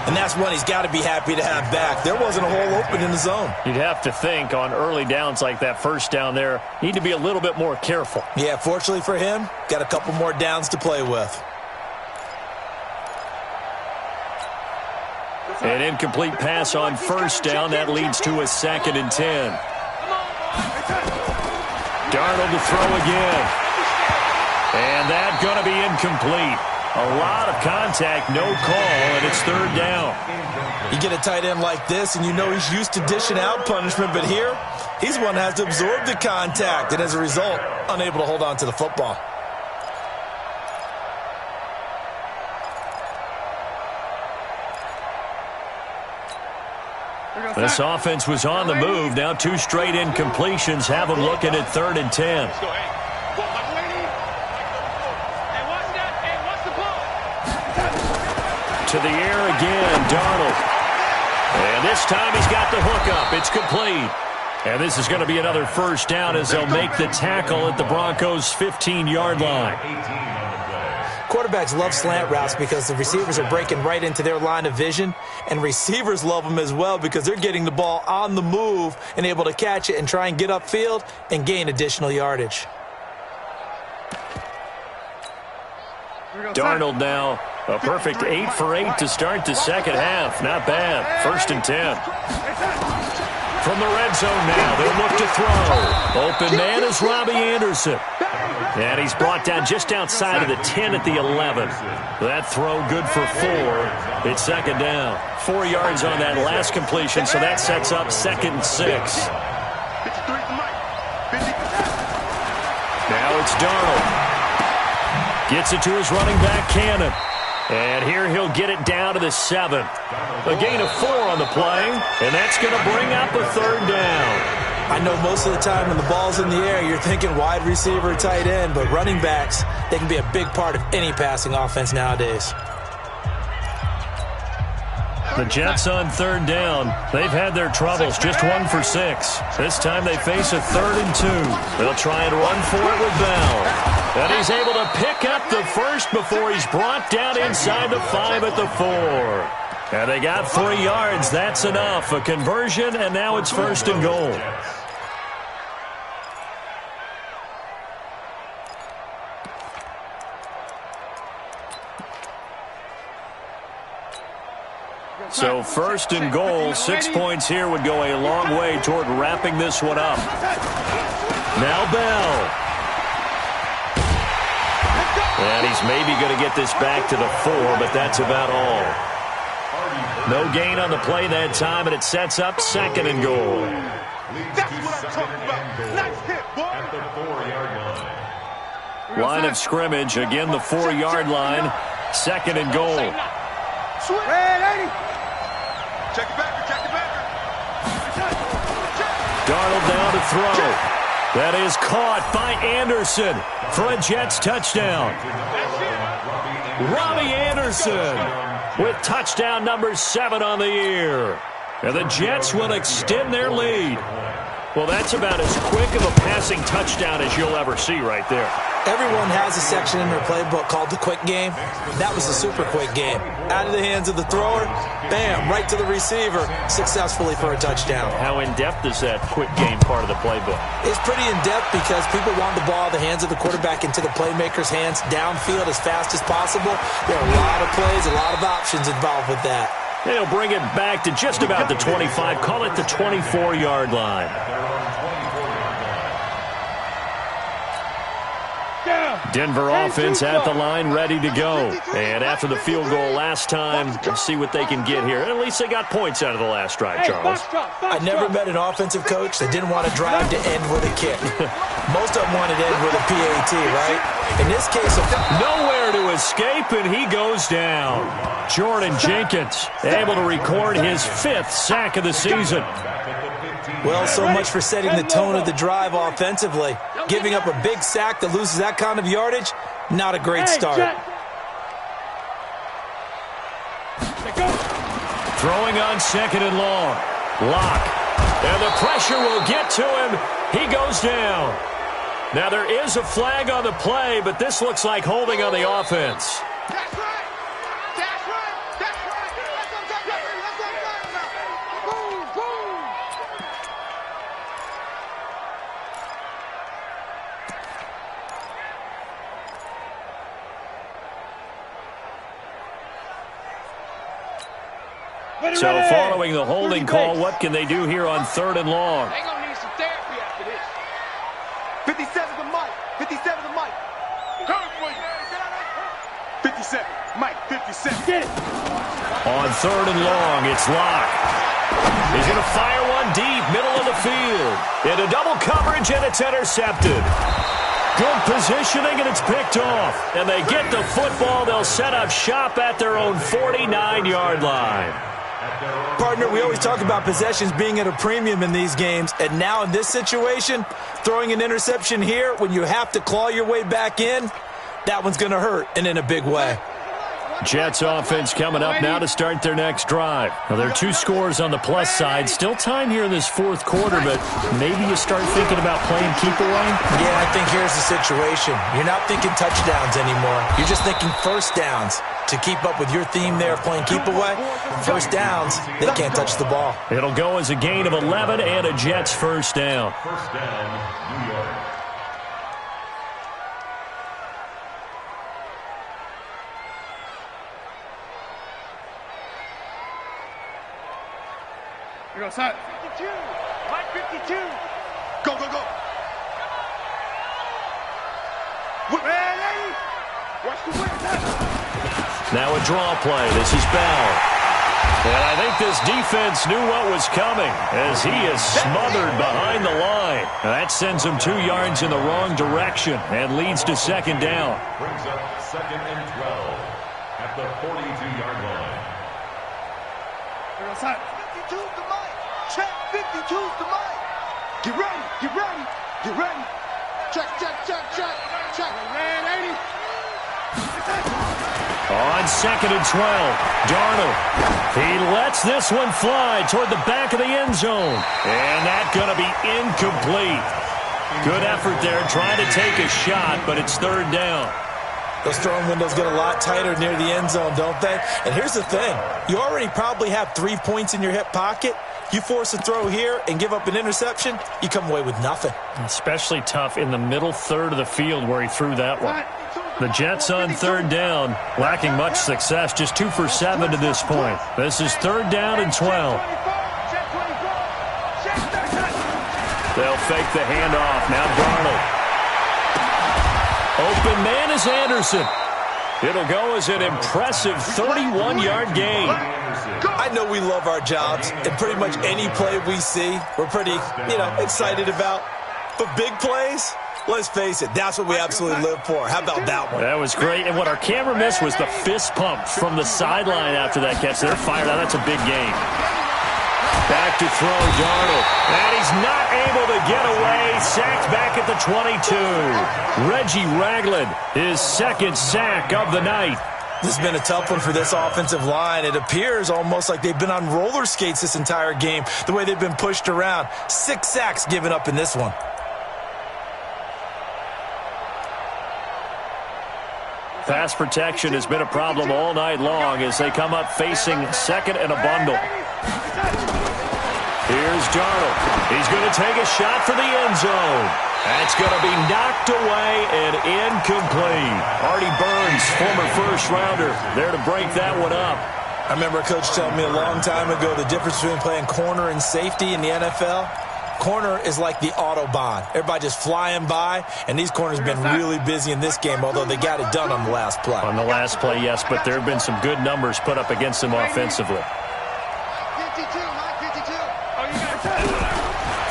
And that's one he's got to be happy to have back. There wasn't a hole open in the zone. You'd have to think on early downs like that first down there, need to be a little bit more careful. Yeah, fortunately for him, got a couple more downs to play with. An incomplete pass on first down. That leads to a 2nd and 10. Darnold to throw again. And that's going to be incomplete. A lot of contact, no call, and it's third down. You get a tight end like this, and you know he's used to dishing out punishment, but here, he's one that has to absorb the contact, and as a result, unable to hold on to the football. This offense was on the move. Now 2 straight incompletions have them looking at 3rd and 10. To the air again, Darnold. And this time he's got the hook up. It's complete. And this is going to be another first down as they'll make the tackle at the Broncos' 15-yard line. Quarterbacks love slant routes because the receivers are breaking right into their line of vision, and receivers love them as well because they're getting the ball on the move and able to catch it and try and get upfield and gain additional yardage. Darnold now a perfect 8 for 8 to start the second half. Not bad. 1st and 10. From the red zone now, they'll look to throw. Open man is Robbie Anderson. And he's brought down just outside of the 10 at the 11. That throw good for 4. It's second down. 4 yards on that last completion, so that sets up 2nd and 6. Now it's Darnold. Gets it to his running back, Cannon. And here he'll get it down to the 7. A gain of 4 on the play, and that's going to bring up a 3rd down. I know most of the time when the ball's in the air, you're thinking wide receiver, tight end, but running backs, they can be a big part of any passing offense nowadays. The Jets on 3rd down. They've had their troubles, just 1 for 6. This time they face a 3rd and 2. They'll try and run for it with Bell. And he's able to pick up the first before he's brought down inside the 5 at the 4. And they got 3 yards. That's enough. A conversion, and now it's 1st and goal. So 1st and goal, 6 points here would go a long way toward wrapping this one up. Now Bell. And he's maybe going to get this back to the 4, but that's about all. No gain on the play that time, and it sets up 2nd and goal. That's what I'm talking about. Nice hit, boy. At the 4-yard line. Line of scrimmage, again the 4-yard line, 2nd and goal. Red 80. Check it back. Darnold down to throw. That is caught by Anderson for a Jets touchdown. Robbie Anderson with touchdown number 7 on the year. And the Jets will extend their lead. Well, that's about as quick of a passing touchdown as you'll ever see right there. Everyone has a section in their playbook called the quick game. That was the super quick game. Out of the hands of the thrower, bam, right to the receiver, successfully for a touchdown. How in-depth is that quick game part of the playbook? It's pretty in-depth because people want the ball out of the hands of the quarterback into the playmaker's hands downfield as fast as possible. There are a lot of plays, a lot of options involved with that. They'll bring it back to just about the 25, call it the 24-yard line. Denver offense at the line, ready to go. And after the field goal last time, we'll see what they can get here. At least they got points out of the last drive, Charles. I never met an offensive coach that didn't want to drive to end with a kick. Most of them wanted to end with a PAT, right? In this case, nowhere to escape, and he goes down. Jordan Jenkins able to record his 5th sack of the season. Well, so much for setting the tone of the drive offensively. Giving up a big sack that loses that kind of yardage, not a great start. Throwing on 2nd and long. Lock. And the pressure will get to him. He goes down. Now, there is a flag on the play, but this looks like holding on the offense. That's right. That's right. That's right. That's what I'm talking about. That's what I'm talking about. Boom, boom. So following the holding call, what can they do here on 3rd and long? They're going to need some therapy after this. 57 to Mike. 57 to Mike. Coming for you. 57. Mike, 57. Get it. On 3rd and long, it's Locke. He's going to fire one deep, middle of the field. Into double coverage, and it's intercepted. Good positioning, and it's picked off. And they get the football. They'll set up shop at their own 49-yard line. Partner, we always talk about possessions being at a premium in these games, and now in this situation, throwing an interception here when you have to claw your way back in, that one's going to hurt, and in a big way. Jets offense coming up now to start their next drive. Now, there are 2 scores on the plus side. Still time here in this 4th quarter, but maybe you start thinking about playing keep away? Yeah, I think here's the situation. You're not thinking touchdowns anymore. You're just thinking first downs. To keep up with your theme there of playing keep away, first downs, they can't touch the ball. It'll go as a gain of 11 and a Jets first down. First down, New York. Here goes Hunt. 52. Mike 52. Go, go, go. Ready? Watch the wind. Now a draw play. This is Bell. And I think this defense knew what was coming as he is smothered behind the line. Now that sends him 2 yards in the wrong direction and leads to 2nd down. Brings up 2nd and 12 at the 42-yard line. Here goes Hunt. 52 to Mike. Check 52 to Mike. Get ready. Get ready. Get ready. Check, check, check, check. Check. Man, 80. On 2nd and 12, Darnold. He lets this one fly toward the back of the end zone. And that's going to be incomplete. Good effort there trying to take a shot, but it's 3rd down. Those throwing windows get a lot tighter near the end zone, don't they? And here's the thing. You already probably have 3 points in your hip pocket. You force a throw here and give up an interception, you come away with nothing. Especially tough in the middle 3rd of the field where he threw that one. The Jets on 3rd down, lacking much success, just 2 for 7 to this point. This is 3rd down and 12. They'll fake the handoff. Now Darnold. Open man is Anderson. It'll go as an impressive 31-yard gain. I know we love our jobs, and pretty much any play we see, we're pretty, excited about. But big plays, let's face it, that's what we absolutely live for. How about that one? That was great. And what our camera missed was the fist pump from the sideline after that catch. They're fired out. That's a big gain. Back to throw, Darnold. And he's not able to get away. Sacked back at the 22. Reggie Ragland, his 2nd sack of the night. This has been a tough one for this offensive line. It appears almost like they've been on roller skates this entire game, the way they've been pushed around. 6 sacks given up in this one. Pass protection has been a problem all night long as they come up facing 2nd and a bundle. Here's Darnold. He's going to take a shot for the end zone. That's going to be knocked away and incomplete. Artie Burns, former first-rounder, there to break that one up. I remember a coach telling me a long time ago the difference between playing corner and safety in the NFL. corner is like the Autobahn. Everybody just flying by, and these corners have been really busy in this game, although they got it done on the last play. On the last play, yes, but there have been some good numbers put up against them offensively. 52, Mike 52.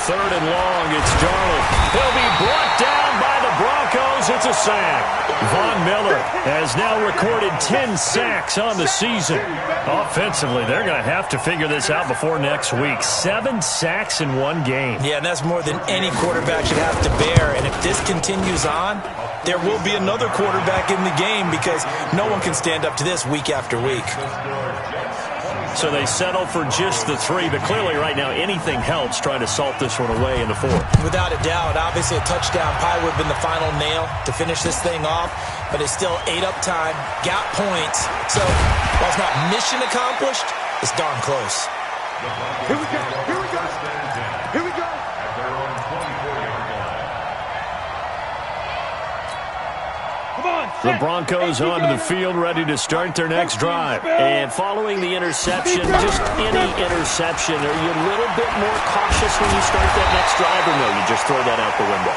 Third and long, it's Darnold. He'll be brought down by the Broncos. It's a sack. Von Miller has now recorded 10 sacks on the season. Offensively, they're going to have to figure this out before next week. 7 sacks in one game. Yeah, and that's more than any quarterback should have to bear. And if this continues on, there will be another quarterback in the game because no one can stand up to this week after week. So they settle for just the 3, but clearly right now anything helps trying to salt this one away in the 4th. Without a doubt, obviously a touchdown probably would have been the final nail to finish this thing off, but it's still ate up time, got points. So while it's not mission accomplished, it's darn close. Here we go. Here we go. Here we go. At their own 24-yard line. The Broncos onto the field, ready to start their next drive. And following the interception, just any interception, are you a little bit more cautious when you start that next drive, or no, you just throw that out the window?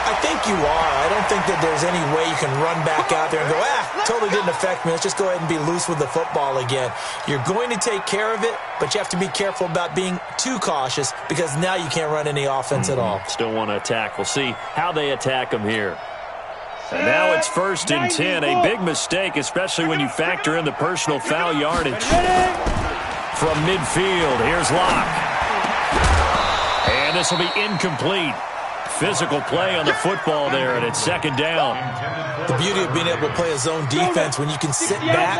I think you are. I don't think that there's any way you can run back out there and go, totally didn't affect me. Let's just go ahead and be loose with the football again. You're going to take care of it, but you have to be careful about being too cautious because now you can't run any offense at all. Still want to attack. We'll see how they attack them here. And now it's 1st and 10. A big mistake, especially when you factor in the personal foul yardage. From midfield, here's Locke. And this will be incomplete. Physical play on the football there, and it's 2nd down. The beauty of being able to play a zone defense when you can sit back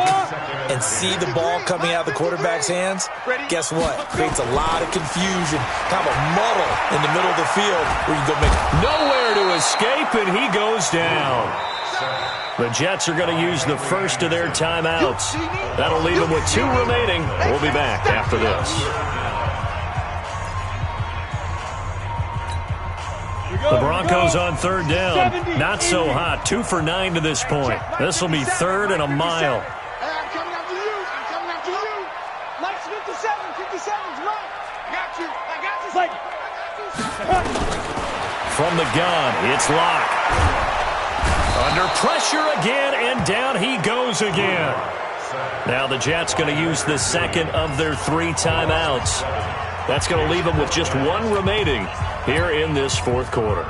and see the ball coming out of the quarterback's hands, guess what? Creates a lot of confusion, kind of a muddle in the middle of the field where you go make nowhere to escape, and he goes down. The Jets are going to use the first of their timeouts. That'll leave them with 2 remaining. We'll be back after this. The Broncos on 3rd down. Not so hot. 2 for 9 to this point. This will be 3rd and a mile. Hey, I'm coming after you. I'm coming after you. Mike's 57. 57's right. I got you. I got you. Like, From the gun, it's Locke. Under pressure again, and down he goes again. Now the Jets going to use the 2nd of their 3 timeouts. That's going to leave them with just 1 remaining here in this 4th quarter.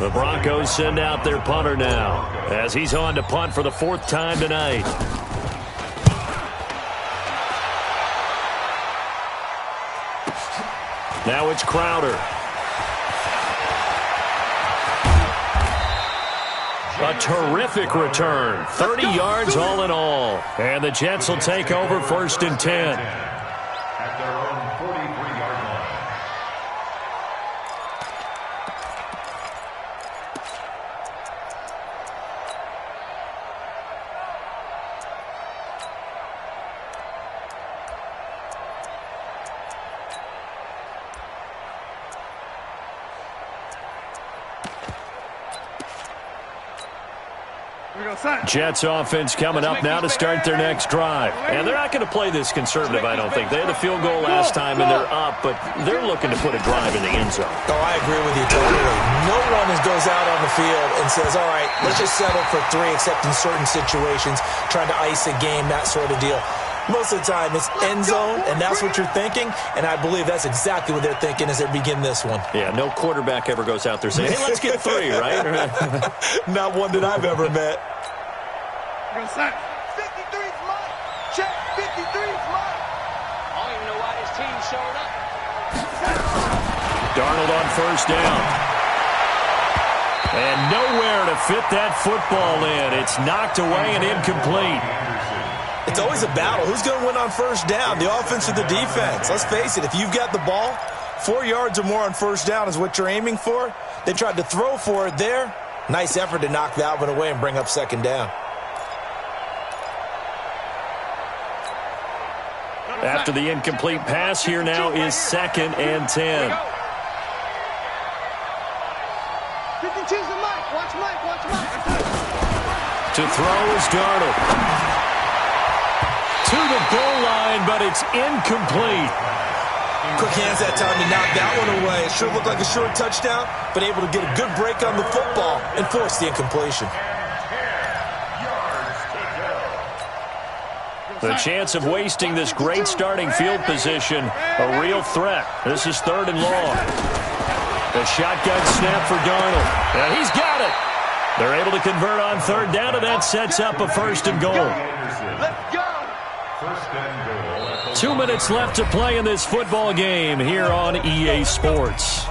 The Broncos send out their punter now as he's on to punt for the 4th time tonight. Now it's Crowder. A terrific return. 30 yards all in all. And the Jets will take over 1st and 10. At their own 43-yard line. Jets offense coming up now to start their next drive. And they're not going to play this conservative, I don't think. They had the field goal last time, and they're up, but they're looking to put a drive in the end zone. Oh, I agree with you totally. No one goes out on the field and says, all right, let's just settle for 3, except in certain situations, trying to ice a game, that sort of deal. Most of the time, it's end zone, and that's what you're thinking, and I believe that's exactly what they're thinking as they begin this one. Yeah, no quarterback ever goes out there saying, hey, let's get 3, right? Not one that I've ever met. 53's mine. Check. 53's mine. I don't even know why this team showed up. Darnold on 1st down. And nowhere to fit that football in. It's knocked away and incomplete. It's always a battle. Who's going to win on first down, the offense or the defense? Let's face it, if you've got the ball, 4 yards or more on first down is what you're aiming for. They tried to throw for it there. Nice effort to knock that one away and bring up second down. After the incomplete pass, here now is 2nd and 10. 52's the Mike. Watch Mike. Watch Mike. To throw is Darnold. To the goal line, but it's incomplete. Quick hands that time to knock that one away. It sure looked like a short touchdown, but able to get a good break on the football and force the incompletion. The chance of wasting this great starting field position, a real threat. This is 3rd and long. The shotgun snap for Darnold. And he's got it. They're able to convert on 3rd down, and that sets up a 1st and goal. Let's go. 2 minutes left to play in this football game here on EA Sports.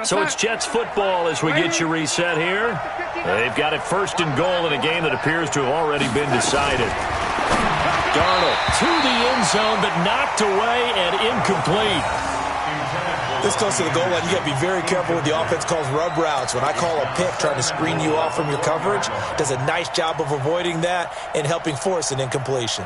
So it's Jets football as we get you reset here. They've got it 1st and goal in a game that appears to have already been decided. Darnold to the end zone, but knocked away and incomplete. This close to the goal line, you got to be very careful with the offense calls rub routes. When I call a pick trying to screen you off from your coverage, does a nice job of avoiding that and helping force an incompletion.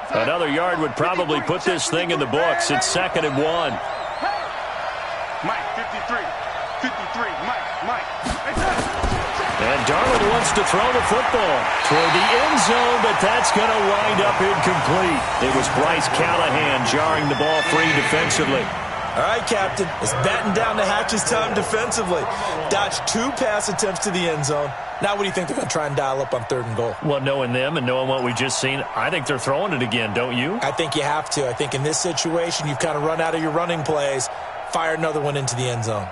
Another yard would probably put this thing in the books. It's 2nd and 1. Mike, 53. 53. Mike. And Darnold wants to throw the football toward the end zone, but that's going to wind up incomplete. It was Bryce Callahan jarring the ball free defensively. All right, Captain. It's batten down the hatches time defensively. Dodged 2 pass attempts to the end zone. Now what do you think they're going to try and dial up on 3rd and goal? Well, knowing them and knowing what we've just seen, I think they're throwing it again, don't you? I think you have to. I think in this situation, you've kind of run out of your running plays. Fire another one into the end zone.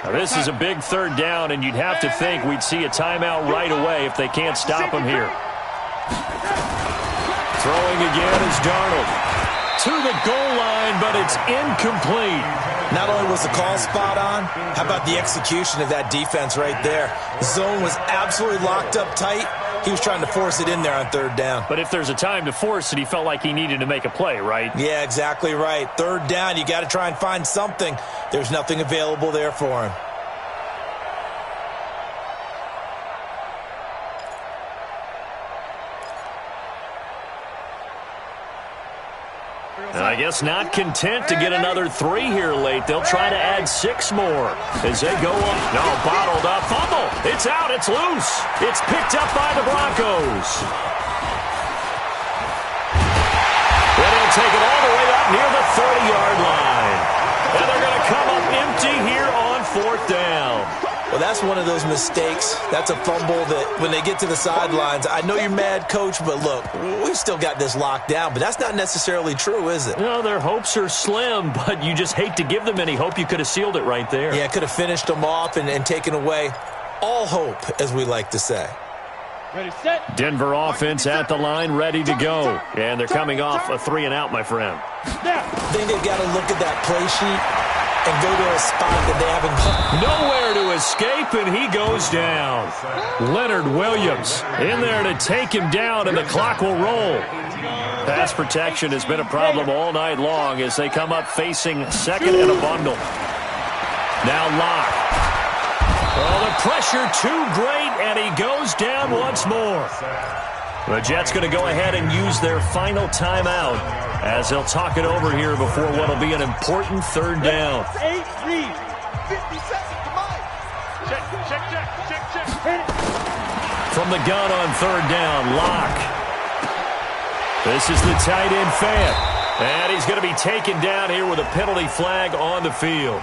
Now, this is a big 3rd down, and you'd have to think we'd see a timeout right away if they can't stop him here. Throwing again is Darnold. To the goal line, but it's incomplete. Not only was the call spot on, how about the execution of that defense right there? The zone was absolutely locked up tight. He was trying to force it in there on 3rd down. But if there's a time to force it, he felt like he needed to make a play, right? Yeah, exactly right. 3rd down, you got to try and find something. There's nothing available there for him. And I guess not content to get another 3 here late. They'll try to add 6 more as they go up. No, bottled up. Fumble. It's out. It's loose. It's picked up by the Broncos. Then he'll take it all the way up near the 30-yard line. And they're going to come up empty here on 4th down. Well, that's one of those mistakes. That's a fumble that when they get to the sidelines, I know you're mad, Coach, but look, we've still got this locked down. But that's not necessarily true, is it? No, their hopes are slim, but you just hate to give them any hope. You could have sealed it right there. Yeah, could have finished them off and taken away all hope, as we like to say. Ready, set. Denver offense at the line, ready to go. And they're coming off a 3-and-out, my friend. I think they've got to look at that play sheet and go to a spot that they haven't gone. Nowhere to escape, and he goes down. Leonard Williams in there to take him down, and the clock will roll. Pass protection has been a problem all night long as they come up facing 2nd and a bundle. Now Locke. Oh, the pressure too great, and he goes down once more. The Jets going to go ahead and use their final timeout as they'll talk it over here before what will be an important third down. 8, read. 50 seconds, come on. Check. From the gun on third down, Locke. This is the tight end Fant. And he's going to be taken down here with a penalty flag on the field.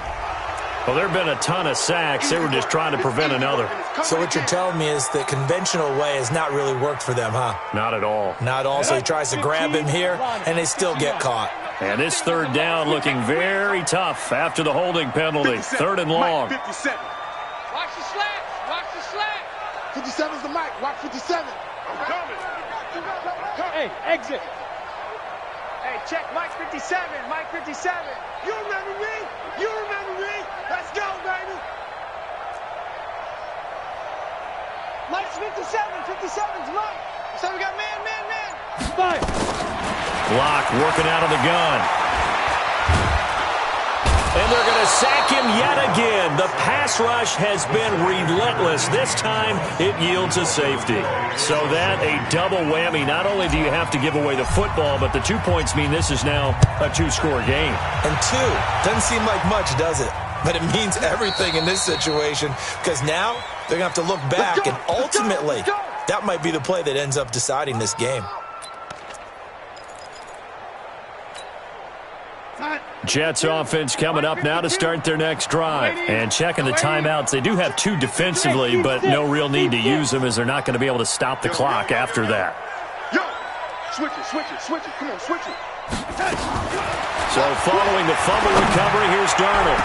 Well, there have been a ton of sacks. They were just trying to prevent another. So what you're telling me is the conventional way has not really worked for them, huh? Not at all. Not all. So he tries to grab him here, and they still get caught. And this third down looking very tough after the holding penalty. Third and long. 57. Watch the slats. Watch the slats. 57's the mic. Watch 57. I'm coming. Hey, exit. Hey, check Mike 57. Mike 57. You remember me? You remember me? Let's go, baby. Mike's 57. 57's Mike. So we got man. Fire. Locke working out of the gun. And they're going to sack him yet again. The pass rush has been relentless. This time, it yields a safety. So that, a double whammy. Not only do you have to give away the football, but the 2 points mean this is now a 2-score game. And 2 doesn't seem like much, does it? But it means everything in this situation because now they're going to have to look back, and ultimately, that might be the play that ends up deciding this game. Jets offense coming up now to start their next drive. And checking the timeouts. They do have 2 defensively, but no real need to use them as they're not going to be able to stop the clock after that. Yo, switch it. Come on, switch it. So following the fumble recovery, here's Darnold.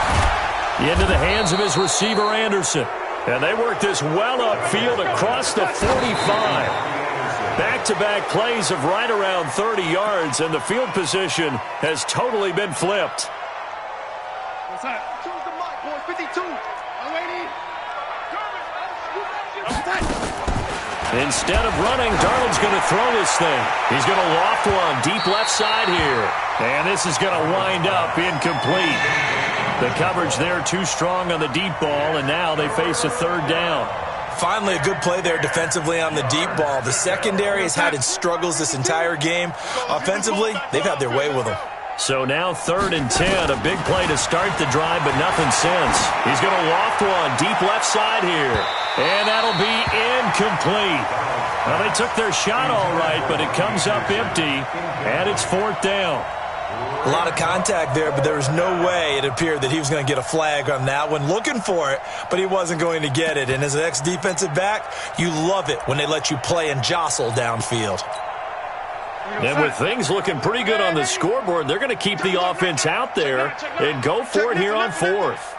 Into the hands of his receiver, Anderson. And they work this well upfield across the 45. Back-to-back plays of right around 30 yards, and the field position has totally been flipped. What's that? Choose the mic, boy. 52. I'm waiting. Instead of running, Darnold's going to throw this thing. He's going to loft one deep left side here. And this is going to wind up incomplete. The coverage there too strong on the deep ball, and now they face a third down. Finally, a good play there defensively on the deep ball. The secondary has had its struggles this entire game. Offensively, they've had their way with them. So now 3rd and 10, a big play to start the drive, but nothing since. He's going to loft one deep left side here, and that'll be incomplete. Well, they took their shot all right, but it comes up empty, and it's 4th down. A lot of contact there, but there was no way it appeared that he was going to get a flag on that one. Looking for it, but he wasn't going to get it. And as an ex-defensive back, you love it when they let you play and jostle downfield. And with things looking pretty good on the scoreboard, they're going to keep the offense out there and go for it here on 4th.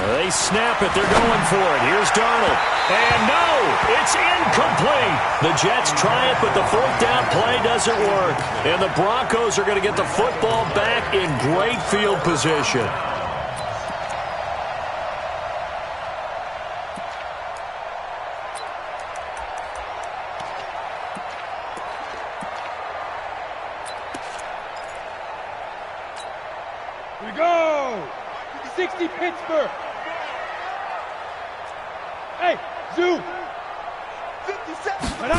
They snap it. They're going for it. Here's Darnold. And no, it's incomplete. The Jets try it, but the 4th down play doesn't work. And the Broncos are going to get the football back in great field position. Here we go. 60 Pittsburgh. Hey, Zoo. 57.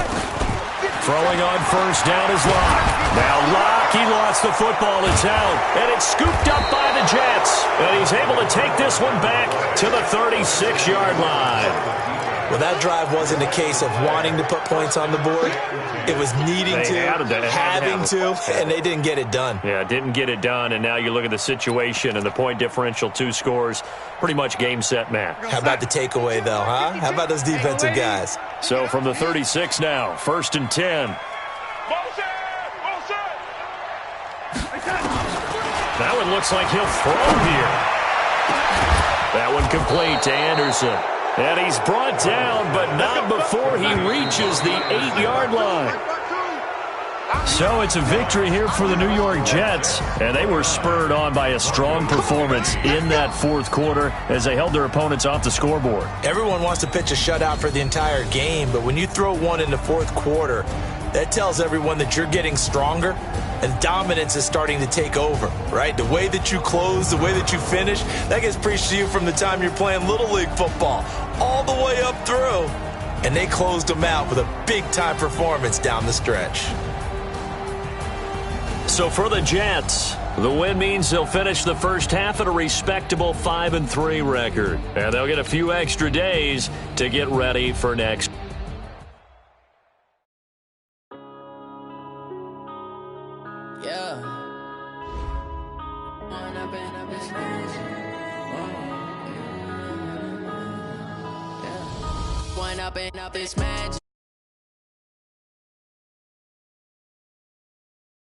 Throwing on first down is Locke. Now Locke, he lost the football. It's out, and it's scooped up by the Jets. And he's able to take this one back to the 36-yard line. Well, that drive wasn't a case of wanting to put points on the board. It was needing having to, and they didn't get it done. Yeah, didn't get it done, and now you look at the situation and the point differential, 2 scores, pretty much game, set, match. How about the takeaway, though, huh? How about those defensive guys? So from the 36 now, 1st and 10. That one looks like he'll throw here. That one complete to Anderson. And he's brought down, but not before he reaches the 8-yard line. So it's a victory here for the New York Jets, and they were spurred on by a strong performance in that 4th quarter as they held their opponents off the scoreboard. Everyone wants to pitch a shutout for the entire game, but when you throw one in the 4th quarter, that tells everyone that you're getting stronger and dominance is starting to take over, right? The way that you close, the way that you finish, that gets preached to you from the time you're playing Little League football all the way up through. And they closed them out with a big-time performance down the stretch. So for the Jets, the win means they'll finish the first half at a respectable 5-3 record. And they'll get a few extra days to get ready for next. Yeah. One up and up is magic.